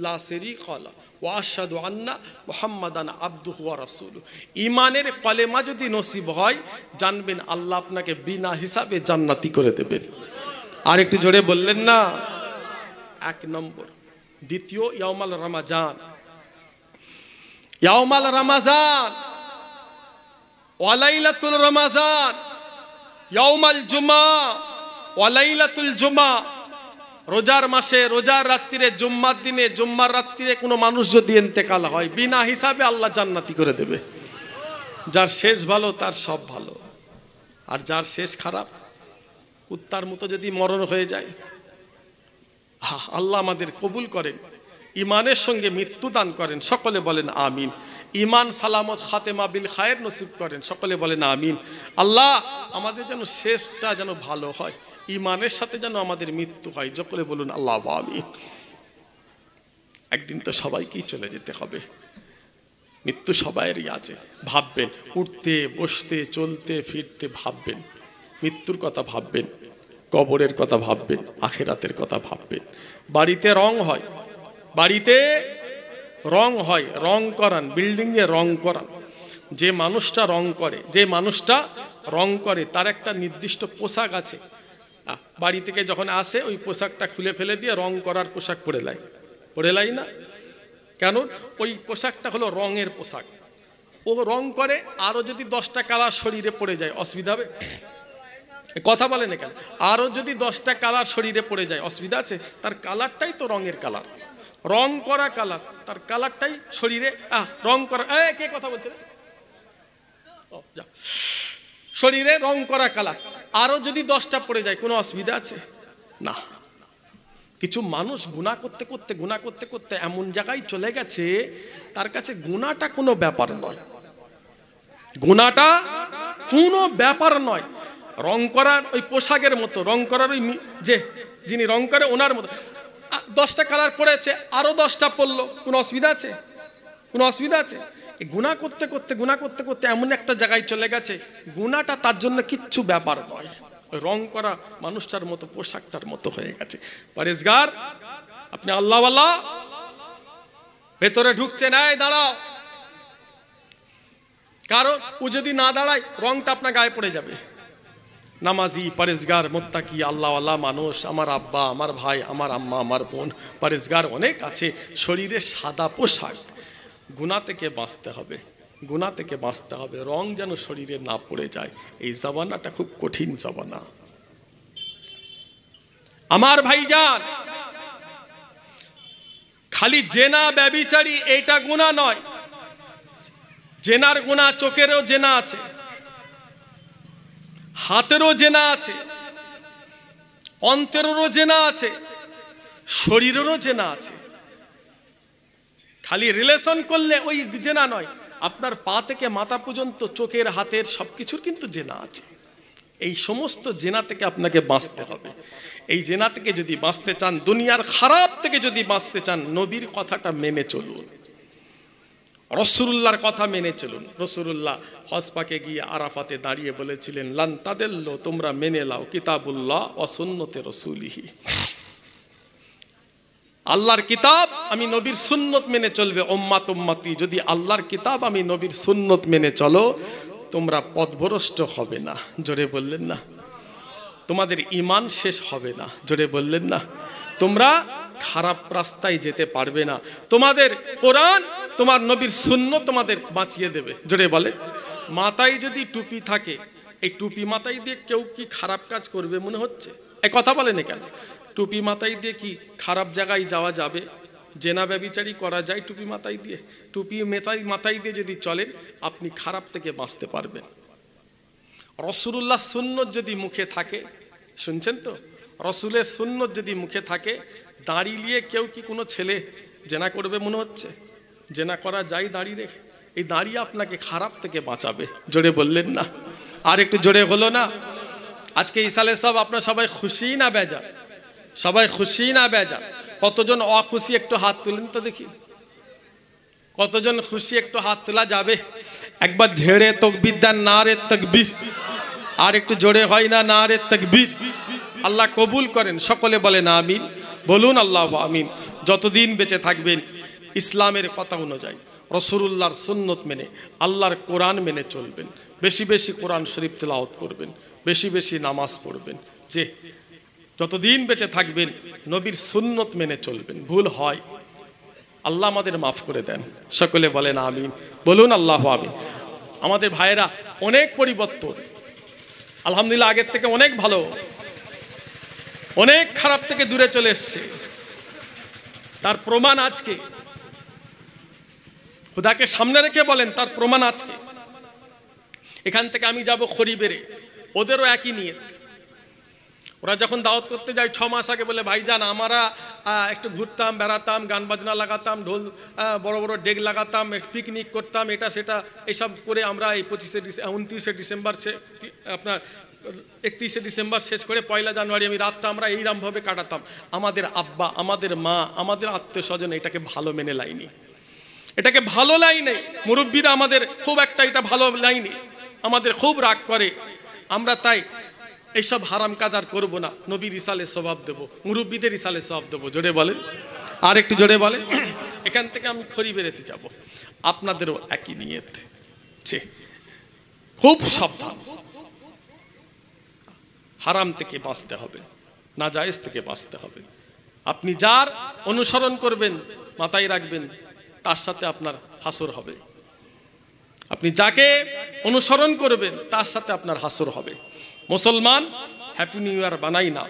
লা শারীকা লাহু ওয়া আশহাদু আন্না মুহাম্মাদান আবদুহু ওয়া রাসূলুহু। ঈমানের কলেমা যদি নসিব হয়, জানবেন আল্লাহ আপনাকে বিনা হিসাবে জান্নাতি করে দেবেন। আর একটু জোরে বললেন না। এক নম্বর। দ্বিতীয়, ইয়াউমাল রমাজান, ইয়াউমাল রমাজান ওয়া লাইলাতুল রমাজান, ইয়াউমাল জুমা ওয়া লাইলাতুল জুমা। রোজার মাসে রোজার রাত্রিরে জুম্মার দিনে জুম্মার রাত্রিরে কোনো মানুষ যদি ইন্তেকাল হয়, বিনা হিসাবে আল্লাহ জান্নাতি করে দেবে। যার শেষ ভালো তার সব ভালো, আর যার শেষ খারাপ, কুত্তার মতো যদি মরণ হয়ে যায়, আল্লাহ আমাদের কবুল করেন, ইমানের সঙ্গে মৃত্যু দান করেন। সকলে বলেন আমিন। ইমান সালামত খাতেমা বিল খায়ের নসিব করেন। সকলে বলেন আমিন। আল্লাহ আমাদের যেন শেষটা যেন ভালো হয়, ইমানের সাথে যেন আমাদের মৃত্যু হয়। সকলে বলুন আল্লাহ আমিন। একদিন তো সবাইকেই চলে যেতে হবে, মৃত্যু সবাইয়েরই আছে। ভাববেন, উঠতে বসতে চলতে ফিরতে ভাববেন, মৃত্যুর কথা ভাববেন, কবরের কথা ভাববেন, আখিরাতের কথা ভাববেন। বাড়িতে রং হয়, বাড়িতে রং হয়, রং করান, বিল্ডিংয়ে রং করান। যে মানুষটা রং করে, যে মানুষটা রং করে তার একটা নির্দিষ্ট পোশাক আছে। বাড়ি থেকে যখন আসে ওই পোশাকটা খুলে ফেলে দিয়ে রং করার পোশাক পরে লাই, পরে লাই না কেন? ওই পোশাকটা হলো রঙের পোশাক। ও রং করে, আরো যদি 10টা কালার শরীরে পড়ে যায় অসুবিধা হবে? কথা বলেন কেন? আরো যদি 10টা কালার শরীরে পড়ে যায় অসুবিধা আছে? তার কালারটাই তো রঙের কালার, রং করা কালার, তার কালারটাই শরীরে রং করা। কে কথা বলছে? শরীরে রং করা কালার, আরো যদি 10টা পড়ে যায় কোনো অসুবিধা আছে? না। কিছু মানুষ গুনাহ করতে করতে গুনাহ করতে করতে এমন জায়গায় চলে গেছে, তার কাছে গুনাহটা কোনো ব্যাপার নয়, গুনাহটা কোনো ব্যাপার নয়। রং করার ওই পোশাকের মতো, রং করার ওই যে যিনি রং করে ওনার মতো 10টা কালার পড়েছে, আরো 10টা পড়লো, কোনো অসুবিধা আছে? কোনো অসুবিধা আছে? গুনাহ করতে করতে গুনাহ করতে করতে এমন একটা জায়গায় চলে গেছে, গুনাহটা তার জন্য কিচ্ছু ব্যাপার নয়, ওই রং করা মানুষটার মতো, পোশাকটার মতো হয়ে গেছে। পরেজগার, আপনি আল্লাহওয়ালা, ভেতরে ঢুকছে না, দাঁড়াও। কারণ ও যদি না দাঁড়ায় রংটা আপনার গায়ে পড়ে যাবে। নামাজি, পরেজগার, মুত্তাকি, আল্লাহওয়ালা মানুষ, আমার আব্বা, আমার ভাই, আমার আম্মা, আমার বোন, পরেজগার অনেক আছে, শরীরে সাদা পোশাক। গুনাহ থেকে বাঁচতে হবে, গুনাহ থেকে বাঁচতে হবে, রং যেন শরীরে না পড়ে যায়। এই জামানাটা খুব কঠিন জামানা আমার ভাইজান। খালি জেনা ব্যভিচারী এইটা গুনাহ নয়, জেনার গুনাহ চোখেরও জেনা আছে, হাতেরও জেনা আছে, অন্তরেরও জেনা আছে, শরীরেরও জেনা আছে। খালি রিলেশন করলে ওই জেনা নয়, আপনার পা থেকে মাথা পর্যন্ত, চোখের হাতের সবকিছুর কিন্তু জেনা আছে। এই সমস্ত জেনা থেকে আপনাকে বাঁচতে হবে। এই জেনা থেকে যদি বাঁচতে চান, দুনিয়ার খারাপ থেকে যদি বাঁচতে চান, নবীর কথাটা মেনে চলুন, রাসূলুল্লাহর কথা মেনে চলুন। রাসূলুল্লাহ হজ পাকে গিয়ে আরাফাতে দাঁড়িয়ে বলেছিলেন, লান তাদিল্লু, তোমরা মেনে লাও কিতাবুল্লাহ ওয়া সুন্নতে রাসূলিহি, আল্লাহর কিতাব আমি নবীর সুন্নত মেনে চলবে। উম্মাত উম্মতি, যদি আল্লাহর কিতাব আমি নবীর সুন্নত মেনে চলো, তোমরা পথভ্রষ্ট হবে না। জোরে বললেন না? তোমাদের ঈমান শেষ হবে না। জোরে বললেন না? তোমরা খারাপ রাস্তায় যেতে পারবে না। তোমাদের কোরআন, তোমার নবীর সুন্নত তোমাদের বাঁচিয়ে দেবে। জোরে বলে। মাথায় যদি টুপি থাকে, এই টুপি মাথায় দিয়ে কেউ কি খারাপ কাজ করবে মনে হচ্ছে? এই কথা বলেন কেন? টুপি মাথায় দিয়ে কি খারাপ জায়গায় যাওয়া যাবে? জেনা ব্যভিচারী করা যায় টুপি মাথায় দিয়ে? টুপি মাথায় দিয়ে যদি চলেন, আপনি খারাপ থেকে বাঁচতে পারবেন। রাসূলুল্লাহ সুন্নত যদি মুখে থাকে, শুনছেন তো, রাসূলের সুন্নত যদি মুখে থাকে, দাড়ি নিয়ে কেউ কি কোনো ছেলে জেনা করবে মনে হচ্ছে? জেনা করা যায় দাড়ি রেখে? এই দাড়ি আপনাকে খারাপ থেকে বাঁচাবে। জোরে বললেন না? আর একটু জোরে হলো না? আজকে ইসালে সব আপনার সবাই খুশি না বেজার? সবাই খুশি না বেজার? কতজন অখুশি একটু হাত তুলেন তো দেখি, কতজন খুশি একটু হাত তোলা যাবে? একবার ঝেড়ে তকবীর দেন, নারে তাকবীর। আর একটু জোরে হয় না, নারে তাকবীর। আল্লাহ কবুল করেন, সকলে বলেন আমিন। বলুন আল্লাহ আমিন। যতদিন বেঁচে থাকবেন ইসলামের কথা অনুযায়ী, রাসূলুল্লাহর সুন্নত মেনে, আল্লাহর কোরআন মেনে চলবেন, বেশি বেশি কোরআন শরীফ তেলাওয়াত করবেন, বেশি বেশি নামাজ পড়বেন। যে যতদিন বেঁচে থাকবেন নবীর সুন্নত মেনে চলবেন। ভুল হয় আল্লাহ আমাদের মাফ করে দেন, সকলে বলেন আমিন। বলুন আল্লাহ আমিন। আমাদের ভাইয়েরা অনেক পরিবর্তন, আলহামদুলিল্লাহ আগের থেকে অনেক ভালো, অনেক খারাপ থেকে দূরে চলে এসছে। তার প্রমাণ আজকে, খোদাকে সামনে রেখে বলেন, তার প্রমাণ আজকে। এখান থেকে আমি যাব খরিবেরে, ওদেরও একই নিয়ত। ওরা যখন দাওয়াত করতে যায় 6 মাস আগে বলে, ভাইজান আমরা একটু ঘুরতাম, বেড়াতাম, গান বাজনা লাগাতাম, ঢোল বড় বড় ডেক লাগাতাম, পিকনিক করতাম, এটা সেটা এসব করে আমরা এই 29শে ডিসেম্বর আপনার 31শে ডিসেম্বর শেষ করে 1 জানুয়ারি আমি রাতটা আমরা এইরকমভাবে কাটাতাম। আমাদের আব্বা, আমাদের মা, আমাদের আত্মীয় স্বজন এটাকে ভালো মেনে লাইনি, এটাকে ভালো লাইনে। মুরব্বীরা আমাদের খুব একটা এটা ভালো লাইনি, আমাদের খুব রাগ করে। আমরা তাই এইসব হারাম কাজ আর করবো না, নবীর ইসালে স্বভাব দেবো, মুরব্বীদের ইসালে স্বভাব দেবো। জোরে বলেন, আর একটু জোরে বলেন। এখান থেকে আমি খড়ি বেরোতে যাব, আপনাদেরও একই নিয়ত। খুব সাবধান, হারাম থেকে বাঁচতে হবে, নাজায়েজ থেকে বাঁচতে হবে। আপনি যার অনুসরণ করবেন মাথায় রাখবেন তার সাথে আপনার হাসর হবে। আপনি যাকে অনুসরণ করবেন তার সাথে আপনার হাসর হবে। মুসলমান হ্যাপি নিউ ইয়ার বানাই না,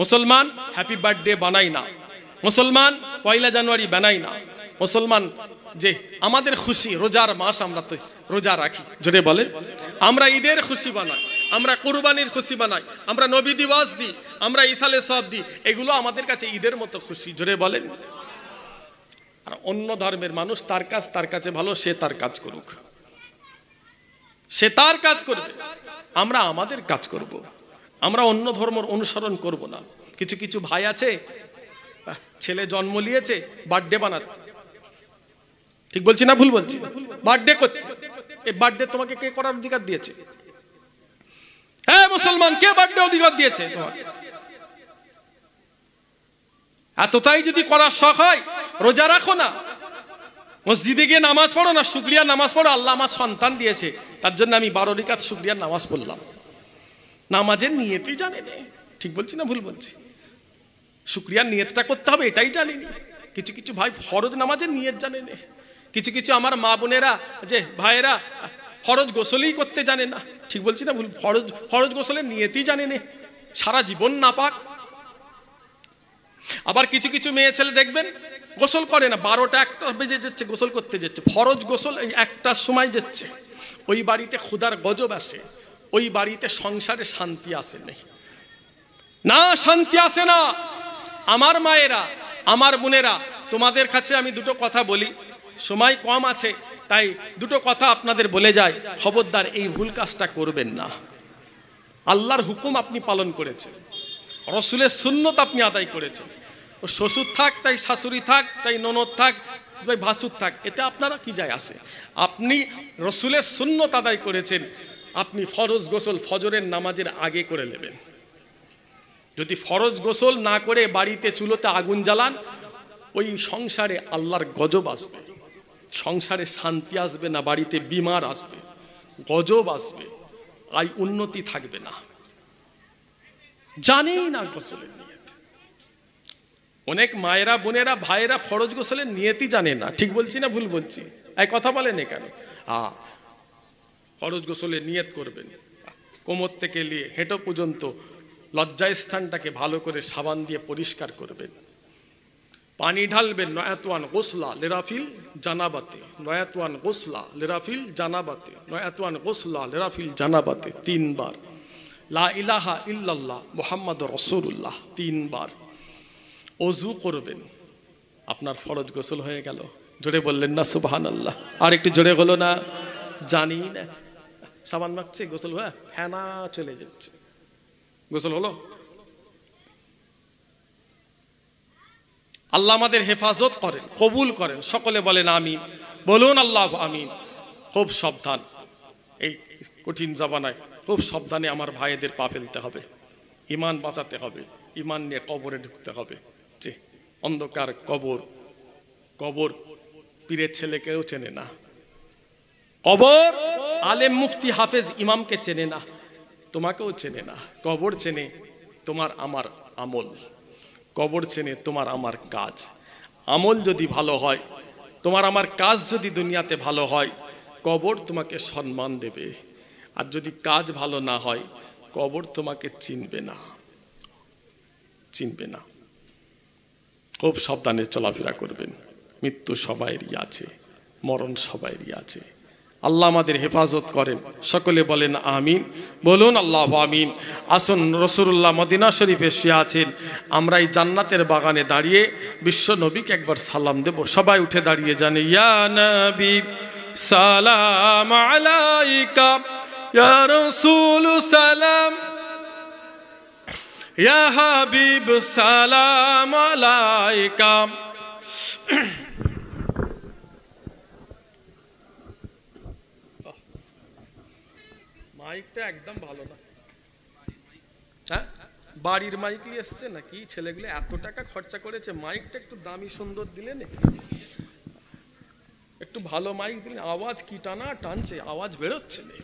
মুসলমান হ্যাপি বার্থডে বানাই না, মুসলমান 1 জানুয়ারি বানাই না। মুসলমান যে আমাদের খুশি, রোজার মাস আমরা তো রোজা রাখি, জোরে বলেন। আমরা ঈদের খুশি বানাই, আমরা কুরবানির খুশি বানাই, আমরা নবী দিবস দিই, আমরা ইসালে সব দিই, এগুলো আমাদের কাছে ঈদের মতো খুশি, জোরে বলেন। আর অন্য ধর্মের মানুষ তার কাজ তার কাছে ভালো, সে তার কাজ করুক, সে তার কাজ করবে, আমরা আমাদের কাজ করব। আমরা অন্য ধর্মের অনুসরণ করব না। কিছু কিছু ভাই আছে, ছেলে জন্ম নিয়েছে, বার্থডে বানাচ্ছে, ঠিক বলছি না ভুল বলছি? বার্থডে করছে, এই বার্থডে তোমাকে কে করার অধিকার দিয়েছে? হ্যাঁ মুসলমান, কে বার্থডে অধিকার দিয়েছে তোমাকে? এতটাই যদি করার শখ হয় রোজা রাখো না, মসজিদে গিয়ে নামাজ পড়ো না, শুকরিয়া নামাজ পড়ো। আল্লাহ আমার সন্তান দিয়েছে, তার জন্য আমি 12 রাকাত শুকরিয়ার নামাজ পড়লাম। নামাজের নিয়তই জানে না, ঠিক বলছি না ভুল বলছি? শুকরিয়ার নিয়তটা করতে হবে এটাই জানেনি। কিছু কিছু ভাই ফরজ নামাজের নিয়ত জানে না। কিছু কিছু আমার মা বোনেরা, যে ভাইয়েরা ফরজ গোসলই করতে জানে না, ঠিক বলছি না ভুল? ফরজ গোসলের নিয়তই জানে না, সারা জীবন নাপাক। আবার কিছু কিছু মেয়ে ছেলে দেখবেন গোসল করে না, 12টা 1টা বেজে যাচ্ছে গোসল করতে যাচ্ছে, ফরজ গোসল এই 1টার সময় যাচ্ছে। ওই বাড়িতে ক্ষুধার গজব আসে, ওই বাড়িতে সংসারে শান্তি আসে নেই, না শান্তি আসে না। আমার মায়েরা, আমার বোনেরা, তোমাদের কাছে আমি দুটো কথা বলি, সময় কম আছে তাই দুটো কথা আপনাদের বলে যায়। খবরদার এই ভুল কাজটা করবেন না। আল্লাহর হুকুম আপনি পালন করেছেন, রসুলের সুন্নত আপনি আদায় করেছেন। ও শ্বশুর থাক তাই শাশুড়ি থাক, তাই ননদ থাক, তাই ভাসুর থাক, এতে আপনারা কি যায় আসে? আপনি রসুলের সুন্নত আদায় করেছেন, আপনি ফরজ গোসল ফজরের নামাজের আগে করে নেবেন। যদি ফরজ গোসল না করে বাড়িতে চুলোতে আগুন জ্বালান, ওই সংসারে আল্লাহর গজব আসবে, সংসারে শান্তি আসবে না, বাড়িতে বিমার আসবে, গজব আসবে, আয় উন্নতি থাকবে না। জানেই না গোসলের নিয়ত। অনেক মায়েরা বোনেরা ভাইয়েরা ফরজ গোসলের নিয়তই জানে না, ঠিক বলছি না ভুল বলছি? এই কথা বলেন কেন? ফরজ গোসলের নিয়ত করবেন, কোমর থেকে নিয়ে হেঁটো পর্যন্ত লজ্জা স্থানটাকে ভালো করে সাবান দিয়ে পরিষ্কার করবেন, পানি ঢালবেন। নয়াতুয়ান গোসলা লেরাফিল জানাবাতে, নয়াতুয়ান গোসলা লেরাফিল জানাবাতে, নয়াতুয়ান গোসলা লেরাফিল জানাবাতে 3 বার। লা ইলাহা ইল্লাল্লাহ মুহাম্মাদুর রাসূলুল্লাহ 3 বার। ওযু করবেন, আপনার ফরজ গোসল হয়ে গেল। জোরে বললেন না সুবহানাল্লাহ? আর একটু জোরে হলো না? জানি না সাবান মাখছে, গোসল হয়ে ফেনা চলে যাচ্ছে, গোসল হলো? আল্লাহ আমাদের হেফাজত করেন, কবুল করেন। সকলে বলেন আমিন, বলুন আল্লাহ আমিন। খুব সাবধান, এই কঠিন জামানায় খুব সাবধানে আমার ভাইদের পা ফেলতে হবে, ইমান বাঁচাতে হবে, ইমান নিয়ে কবরে ঢুকতে হবে। যে অন্ধকার কবর, কবর পীরের ছেলেকেও চেনে না, কবর আলেম মুফতি হাফেজ ইমামকে চেনে না, তোমাকেও চেনে না। কবর চেনে তোমার আমার আমল, কবর চেনে তোমার আমার কাজ। আমল যদি ভালো হয়, তোমার আমার কাজ যদি দুনিয়াতে ভালো হয়, কবর তোমাকে সম্মান দেবে। আর যদি কাজ ভালো না হয়, কবর তোমাকে চিনবে না, চিনবে না। খুব সাবধানে চলাফেরা করবেন। মৃত্যু সবাইরই আছে, মরণ সবাইরই আছে। আল্লাহ আমাদের হেফাজত করেন। সকলে বলেন আমিন, বলুন আল্লাহ আমিন। আসুন, রাসূলুল্লাহ মদিনা শরীফে শুয়ে আছেন, আমরা এই জান্নাতের বাগানে দাঁড়িয়ে বিশ্ব নবীকে একবার সালাম দেব। সবাই উঠে দাঁড়িয়ে জানে, ইয়া নবী সালাম আলাইকা, ইয়া রাসূল সালাম, ইয়া হাবিব সালাম আলাইকা। মাইকটা একদম ভালো না, হ্যাঁ? বাড়ির মাইক নিয়ে এসছে নাকি ছেলেগুলো? এত টাকা খরচা করেছে, মাইকটা একটু দামি সুন্দর দিলে না, একটু ভালো মাইক দিলে। আওয়াজ কি টানা টানছে, আওয়াজ বেরোচ্ছে না,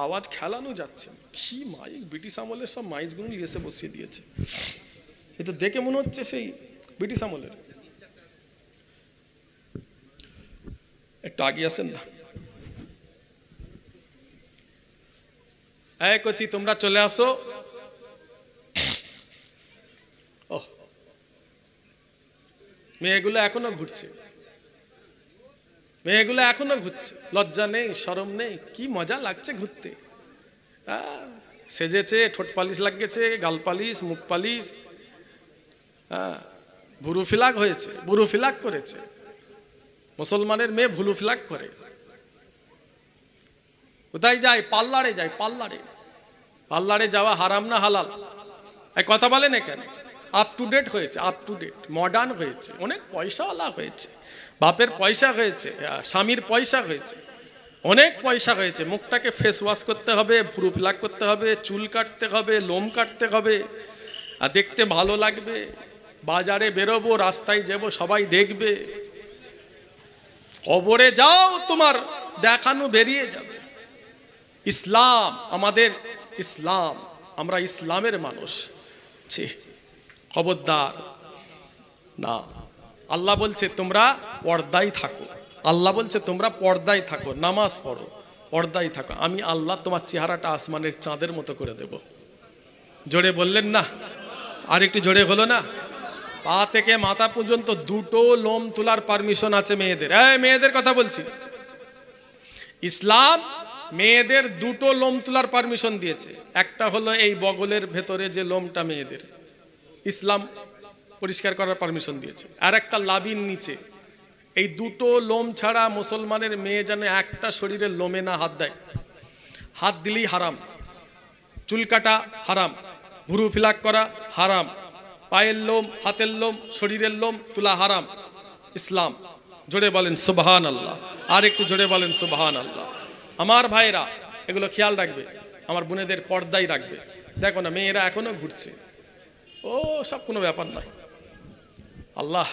আওয়াজ খেলানো যাচ্ছে না। কি মাইক, ব্রিটিশ আমলের সব মাইকগুলো নিয়ে এসে বসিয়ে দিয়েছে। এ তো দেখে মনে হচ্ছে সেই ব্রিটিশ আমলের। একটু আগে আসেন না। এই কচি, তোমরা চলে আসো। ও, মেয়েগুলো এখনো ঘুরছে, মেয়েগুলো এখনো ঘুরছে। লজ্জা নেই, শরম নেই, কি মজা লাগছে ঘুরতে। সেজেছে, ঠোঁট পালিশ লাগিয়েছে, গাল পালিশ, মুখ পালিশ, ভুরু ফিলাক হয়েছে, ভুরু ফিলাক করেছে। মুসলমানের মেয়ে ভুরু ফিলাক করে। কোথায় যায়? পার্লারে যায়, পার্লারে। পার্লারে যাওয়া হারাম না হালাল? এই কথা বলেন কেন? আপ টু ডেট হয়েছে, আপ টু ডেট, মডার্ন হয়েছে, অনেক পয়সাওয়ালা হয়েছে, বাপের পয়সা হয়েছে, স্বামীর পয়সা হয়েছে, অনেক পয়সা হয়েছে। মুখটাকে ফেস ওয়াশ করতে হবে, ভুরু ফিলাক করতে হবে, চুল কাটতে হবে, লোম কাটতে হবে, আর দেখতে ভালো লাগবে। বাজারে বেরোবো, রাস্তায় যাবো, সবাই দেখবে। কবরে যাও, তোমার দেখানো বেরিয়ে যাবে। ইসলাম আমাদের, ইসলাম, আমরা ইসলামের মানুষ। খবরদার না। আল্লাহ বলছে তোমরা পর্দায় থাকো, আল্লাহ বলছে তোমরা পর্দায় থাকো, নামাজ পড়ো, পর্দায় থাকো। আমি আল্লাহ তোমার চেহারাটা আসমানের চাঁদের মতো করে দেব। জোরে বললেন না? আর একটু জোরে হলো না? পা থেকে মাথা পর্যন্ত দুটো লোম তোলার পারমিশন আছে মেয়েদের। এই মেয়েদের কথা বলছি, ইসলাম মেয়েদের দুটো লোম তোলার পারমিশন দিয়েছে। একটা হলো এই বগলের ভেতরে যে লোমটা মেয়েদের, ইসলাম পরিষ্কার করার পারমিশন দিয়েছে। আর একটা লাভির নিচে। এই দুটো লোম ছাড়া মুসলমানের মেয়ে যেন একটা শরীরের লোমে না হাত দেয়। হাত দিলেই হারাম। চুল কাটা হারাম, ভুরু ফিলাক করা হারাম, পায়ের লোম, হাতের লোম, শরীরের লোম তোলা হারাম। ইসলাম। জোরে বলেন সুবহান আল্লাহ। আর একটু জোরে বলেন সুবহান আল্লাহ। আমার ভাইরা এগুলো খেয়াল রাখবে, আমার বোনেদের পর্দায় রাখবে। দেখো না, মেয়েরা এখনো ঘুরছে। ও সব কোনো ব্যাপার নয়। আল্লাহ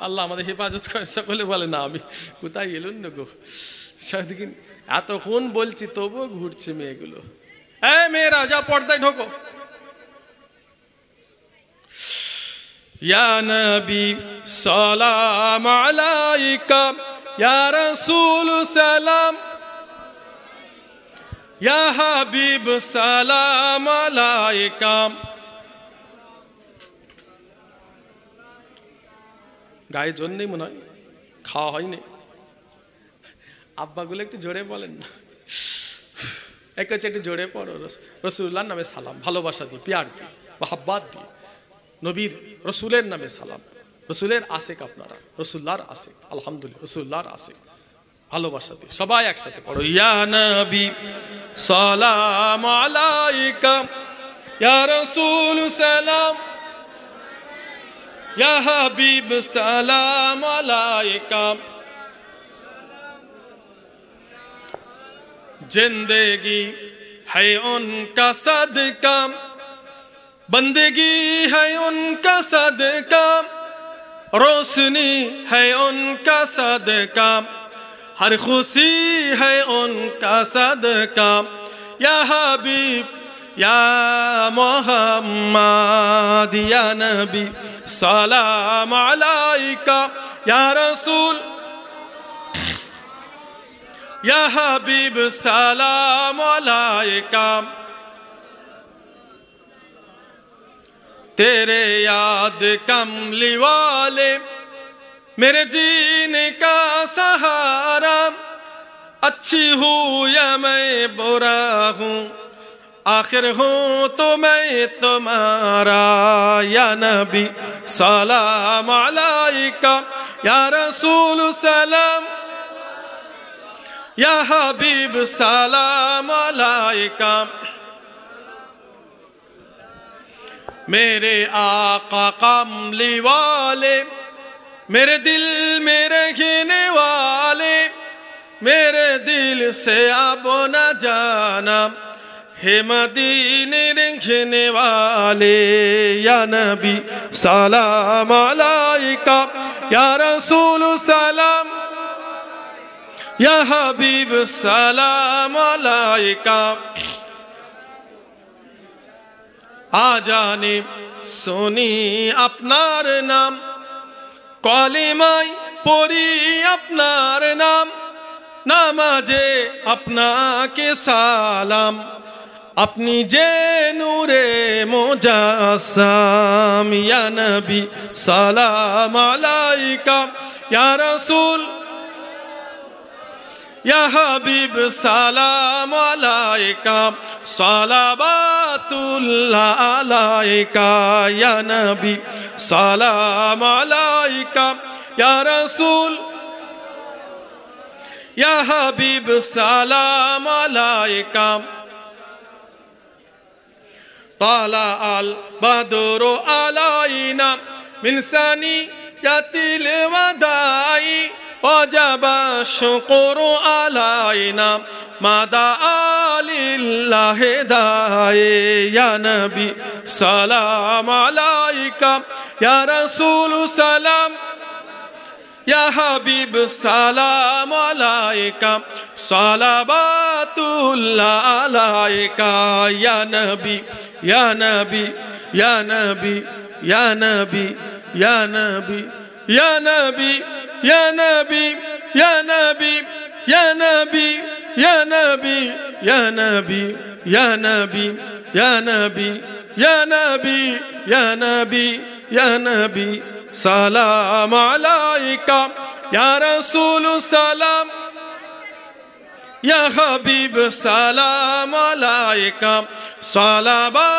আল্লাহ আমাদের হেফাজত করে। সকলে বলে না আমি কোথায় এলুন না গো, সেদিন এতক্ষণ বলছি তবুও ঘুরছে মেয়েগুলো। এই মেয়েরা যা পর্দায় ঢোকো। ইয়া নবী সালাম আলাইকা, ইয়া রাসূল সালাম, ইয়া হাবিব সালাম আলাইকা। গায়ে জোর নেই মনে হয়, খাওয়া হয়নি। আব্বাগুলো একটু জোরে বলেন না, একটু জোরে পড়ো। রসুল্লাহর নামে সালাম, ভালোবাসা দিই, পিয়ার দিই, মহাব্বাত দিই। নবীর রসুলের নামে সালাম। রসুলের আশেক আপনারা, রসুল্লাহর আশেক, আলহামদুলিল্লাহ রসুল্লাহর আশেক, ভালোবাসা দিই। সবাই একসাথে পড়ো, ইয়া নবী সালাম আলাইকা, ইয়া রাসূল সালাম, या हबीब सलाम अलैका जिंदगी है उनका सदका बंदगी है उनका सदका रोशनी है उनका सदका हर खुशी है उनका सदका या हबीब या मोहम्मद या नबी सलाम अलैका या रसूल या हबीब सलाम अलैका तेरे याद कमली वाले मेरे जीने का सहारा अच्छी हूँ या मैं बुरा हूँ आखिर हूँ तो मैं तुम्हारा या नबी सलाम अलैका या रसूल सलाम या हबीब सलाम अलैका मेरे आका कमली वाले मेरे दिल में रहने वाले मेरे दिल से अब न जाना हे मदीने रहने वाले या नबी सलाम अलैका या रसूल सलाम या हबीब सलाम अलैका आजाने सुनी अपनार नाम कलिमाय पढ़ी अपनार नाम नामाजे अपना के सालाम अपनी जे नूरे मुजासम या नबी सलाम अलैका या रसूल या हबीब सलाम अलैका सलावतुल्लाह अलैका या नबी सलाम अलैका या रसूल या हबीब सलाम अलैका ताला अल बदरु अलैना मिन सनियतिल वदाई वजब शुक्र अलैना मादा लिल्लाह दाए या नबी सलाम अलैका या रसूल सलाम या हबीब सलाम अलैका सलावतुल्लाह अलैका या नबी या नबी या नबी या नबी या नबी या नबी या नबी या नबी या नबी या नबी या नबी या नबी या नबी या नबी या नबी या नबी सलाम अलैका या रसूल सलाम या हबीब सलाम अलैका सलावतुल्लाह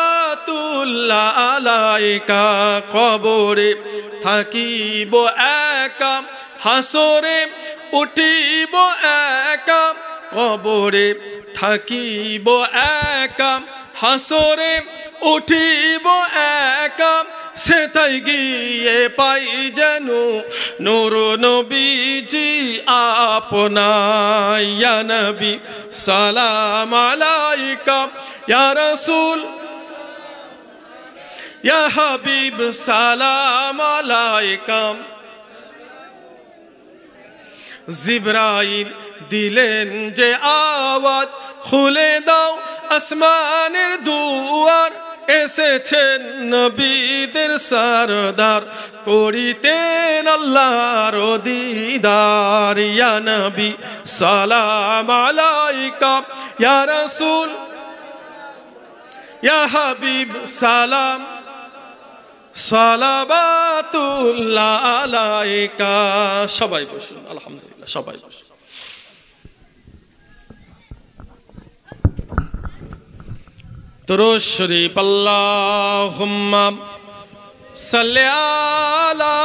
अलैका कबरे থাকিব একা হাসরে উঠিব একা কবরে থাকিব একা হাসরে উঠিব একা সেটাই গিয়ে পাই যেন নূর নবীজি আপনার ইয়া নবী সালাম আলাইকা ইয়া রাসূল ইয়া হাবিব সালাম আলাইকা জিবরাইল দিলেন যে আওয়াজ খুলে দাও আসমানের দুয়ার এসেছেন নবীদের সরদার করিতেন আল্লাহর দিদার ইয়া নবী সালাম আলাইকা ইয়া রাসূল ইয়া হাবিব সালাম সালাওয়াতুল্লাহ আলাইকা সবাই বসুন আলহামদুলিল্লাহ সবাই বসুন दुरूद शरीफ अल्लाहुम्मा सल्ली अला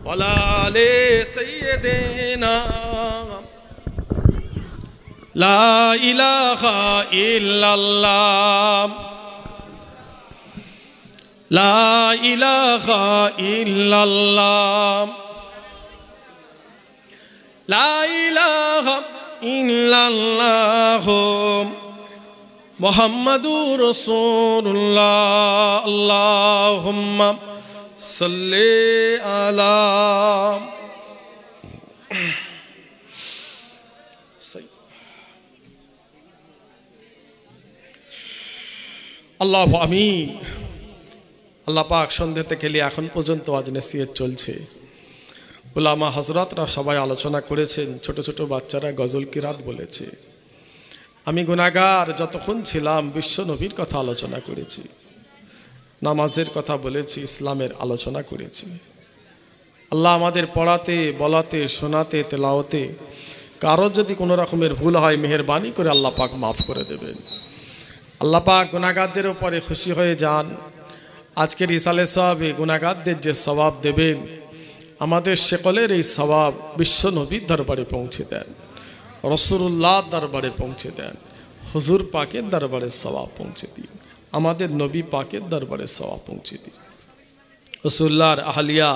वला आले सय्यिदिना ला इलाहा इल्लल्लाह লা ইলাহা ইল্লাল্লাহ লা ইলাহা ইল্লাল্লাহ মুহাম্মাদুর রাসূলুল্লাহ আল্লাহুম্মা সাল্লি আলা আল্লাহু আমিন। আল্লাহ পাক সন্ধ্যা থেকে এখন পর্যন্ত আজ নসিহত চলছে। উলামা হযরতরা সবাই আলোচনা করেছেন, ছোট ছোট বাচ্চারা গজল কিরাত বলেছে। আমি গুনাহগার যতক্ষণ ছিলাম বিশ্ব নবীর কথা আলোচনা করেছি, নামাজের কথা বলেছি, ইসলামের আলোচনা করেছি। আল্লাহ আমাদের পড়াতে বলাতে শোনাতে তেলাওয়াতে কারো যদি কোনো রকমের ভুল হয় মেহেরবানি করে আল্লাহ পাক মাফ করে দেবেন। আল্লাহ পাক গুনাহগারদের উপরে খুশি হয়ে যান। আজকের ইসালে সাহাবে গুনাহগারদের যে সওয়াব দেবেন, আমাদের সকলের এই সওয়াব বিশ্ব নবীর দরবারে পৌঁছে দেন, রাসূলুল্লাহর দরবারে পৌঁছে দেন, হুজুর পাকের দরবারে সওয়াব পৌঁছে দিন, আমাদের নবী পাকের দরবারে সওয়াব পৌঁছে দিন, রাসূলুল্লাহর আহলিয়া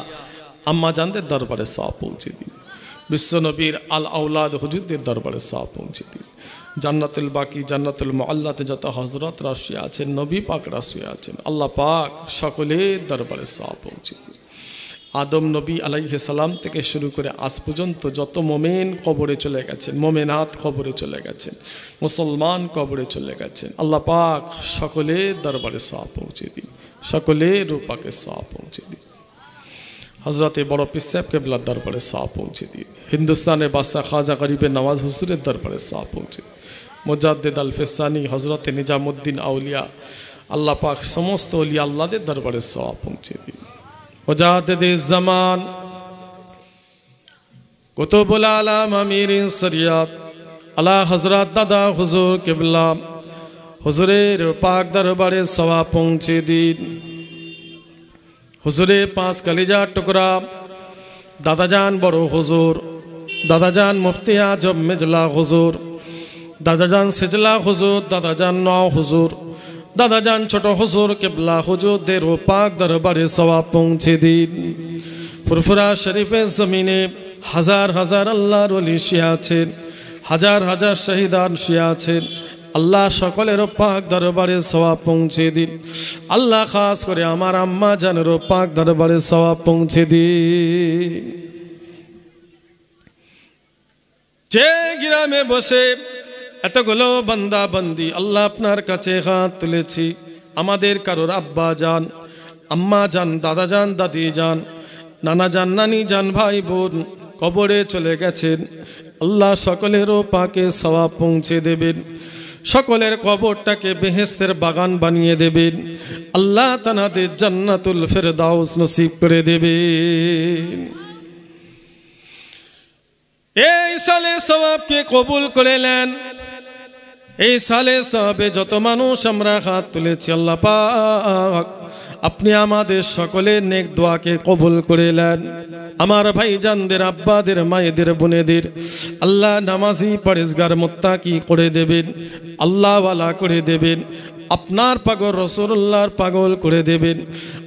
আম্মা জানদের দরবারে সওয়াব পৌঁছে দিন, বিশ্ব নবীর আল আওলাদ হুজুরদের দরবারে সওয়াব পৌঁছে দিন। জান্নাতুল বাকি জান্নাতুল মুআল্লাতে যত হযরতরা শুয়ে আছেন, নবী পাকরা শুয়ে আছেন, আল্লাহ পাক সকলের দরবারে সওয়াব পৌঁছে দিন। আদম নবী আলাইহিস সালাম থেকে শুরু করে আজ পর্যন্ত যত মোমেন কবরে চলে গেছেন, মোমেনাত কবরে চলে গেছেন, মুসলমান কবরে চলে গেছেন, আল্লাহ পাক সকলের দরবারে সওয়াব পৌঁছে দিন, সকলের রূপাকে সওয়াব পৌঁছে দিন। হযরতে বড় পীর সাহেব কেবলার দরবারে সওয়াব পৌঁছে দিন। হিন্দুস্তানের বাদশাহ খাজা গরিবে নওয়াজ হুজুরের দরবারে সওয়াব পৌঁছে দিন। মুজাদ্দিদ আল ফিসানি হযরতে নিজামুদ্দিন আউলিয়া আল্লাহ পাক সমস্ত ওলিয়া আল্লাহদের দরবারে সওয়াব পৌঁছে দিন। মুজাদ্দিদে জামান কুতুবুল আলাম আমিরিন শরিয়ত আলা হযরত দাদা হুজুর কিবলা হুজুরের পাক দরবারে সওয়াব পৌঁছে দিন। হুজুরে পাঁচ কলিজা টুকরা দাদাজান বড় হুজুর, দাদাজান মুফতি আজম মেজলা হুজুর, দাদাজান সেজলা হুজুর, দাদাজান নও হুজুর, দাদাজান ছোট হুজুর কিবলা হুজুরদের পাক দরবারে সওয়াব পৌঁছে দিন। ফুরফুরা শরীফের জমিনে হাজার হাজার আল্লাহর ওলি শুয়ে আছেন, হাজার হাজার শহীদান শুয়ে আছেন, আল্লাহ সকলের পাক দরবারে সওয়াব পৌঁছে দিন। আল্লাহ খাস করে আমার আম্মা জানের পাক দরবারে সওয়াব পৌঁছে দিন। যে গ্রামে বসে এতগুলো বান্দা বান্দি আল্লাহ আপনার কাছে হাত তুলেছি, আমাদের কারোর আব্বা যান, আম্মা যান, দাদা যান, দাদি যান, নানা যান, নানি যান, ভাই বোন কবরে চলে গেছেন, আল্লাহ সকলেরও পাকে সওয়াব পৌঁছে দেবেন, সকলের কবরটাকে বেহেশতের বাগান বানিয়ে দেবেন, আল্লাহ তানাদের জান্নাতুল ফেরদাউস নসিব করে দেবেন। এই সালে সওয়াবকে কবুল করে নেন। এই সালে সওয়াবে যত মানুষ আমরা হাত তুলেছি, আল্লাহ পাক আপনি আমাদের সকলের নেক দোয়াকে কবুল করে নেন। আমার ভাইজানদের, আব্বাদের, মায়েদের, বোনেদের আল্লাহ নামাজি পরেজগার মুত্তাকি করে দেবেন, আল্লাহ ওয়ালা করে দেবেন, আপনার পাগল রাসূলুল্লাহর পাগল করে দেবেন,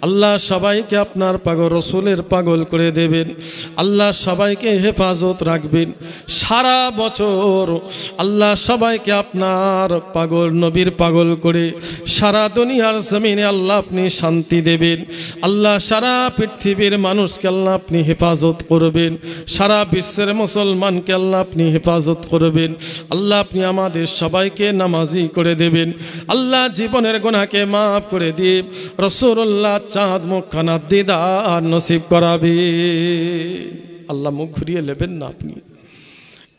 আল্লাহ সবাইকে আপনার পাগল রাসূলের পাগল করে দেবেন, আল্লাহ সবাইকে হেফাজত রাখবেন সারা বছর, আল্লাহ সবাইকে আপনার পাগল নবীর পাগল করে সারা দুনিয়ার জমিনে আল্লাহ আপনি শান্তি দেবেন, আল্লাহ সারা পৃথিবীর মানুষকে আল্লাহ আপনি হেফাজত করবেন, সারা বিশ্বের মুসলমানকে আল্লাহ আপনি হেফাজত করবেন, আল্লাহ আপনি আমাদের সবাইকে নামাজি করে দেবেন, আল্লাহ জীবনের গুনাহকে মাফ করে দিয়ে রাসূলুল্লাহ চাঁদ মুখখানা দিদার নসিব করাবে। আল্লাহ মুখ ঘুরিয়ে নেবেন না আপনি,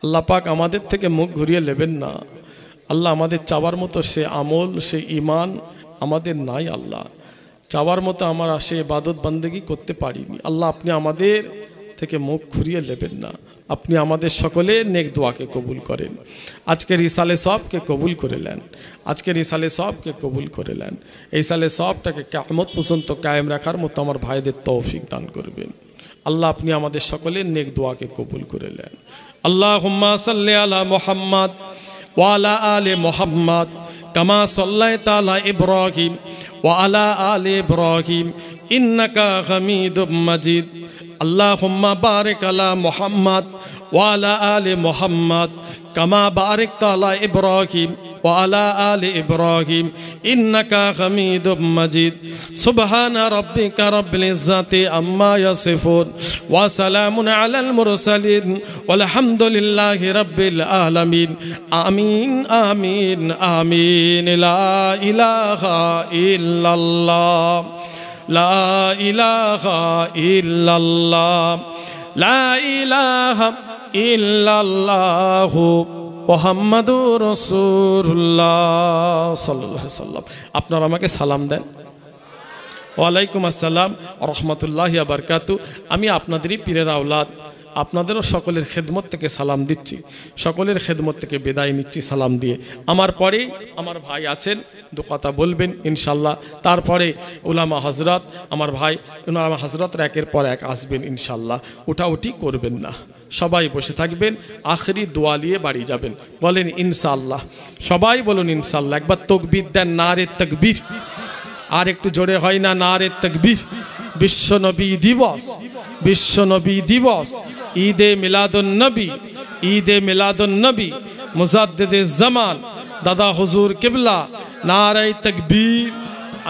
আল্লাহ পাক আমাদের থেকে মুখ ঘুরিয়ে নেবেন না। আল্লাহ আমাদের চাওয়ার মতো সে আমল, সে ঈমান আমাদের নাই, আল্লাহ চাওয়ার মতো আমরা সে ইবাদত বান্দেগি করতে পারিনি, আল্লাহ আপনি আমাদের থেকে মুখ ঘুরিয়ে নেবেন না, আপনি আমাদের সকলের নেক দোয়াকে কবুল করেন। আজকের ইসালে সবকে কবুল করে নেন, আজকের ইসালে সবকে কবুল করে নেন। এই সালে সবটাকে কিয়ামত পর্যন্ত কায়েম রাখার মতো আমার ভাইদের তৌফিক দান করবেন। আল্লাহ আপনি আমাদের সকলের নেক দোয়াকে কবুল করে নেন। আল্লাহুম্মা সাল্লি আলা মুহাম্মদ ওয়া আলা আলি মুহাম্মদ কামা সাল্লাইতা আলা ইব্রাহিম وعلى آل إبراهيم إنك حميد مجيد اللهم بارك على محمد وعلى آل محمد كما باركت على إبراهيم وعلى آل إبراهيم إنك حميد مجيد سبحان ربك رب العزة عما يصفون وسلام على المرسلين والحمد لله رب العالمين آمين آمين آمين لا إله إلا الله لا إله إلا الله لا إله إلا الله মুহাম্মাদুর রাসূলুল্লাহ সাল্লাল্লাহু আলাইহি সাল্লাম। আপনারা আমাকে সালাম দেন। ওয়ালাইকুম আসসালাম ওয়া রাহমাতুল্লাহি ওয়া বারাকাতুহু। আমি আপনাদেরই পীরের আওলাদ, আপনাদেরও সকলের খেদমত থেকে সালাম দিচ্ছি, সকলের খেদমত থেকে বিদায় নিচ্ছি সালাম দিয়ে। আমার পরে আমার ভাই আছেন, দু কথা বলবেন ইনশাল্লাহ। তারপরে উলামা হযরত, আমার ভাই উলামা হযরত একের পর এক আসবেন ইনশাল্লাহ। উঠাউঠি করবেন না, সবাই বসে থাকবেন, আখেরি দোয়া নিয়ে বাড়ি যাবেন। বলেন ইনশাআল্লাহ, সবাই বলুন ইনশাআল্লাহ। একবার তাকবীর দেন, নারে তাকবীর। আর একটু জোরে হয় না, নারে তাকবীর। বিশ্ব নবী দিবস, বিশ্ব নবী দিবস, ঈদে মিলাদুন নবী, ঈদে মিলাদুন নবী, মুজাদ্দিদে জামান দাদা হুজুর কিবলা, নারে তাকবীর।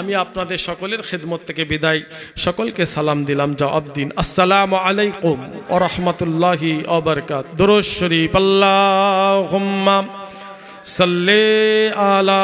আমি আপনাদের সকলের খেদমত থেকে বিদায়, সকলকে সালাম দিলাম, জবাব দিন আসসালামু আলাইকুম ওয়া রাহমাতুল্লাহি ওয়া বারাকাতুহু। দুরূদ শরীফ আল্লাহুম্মা সাল্লি আলা।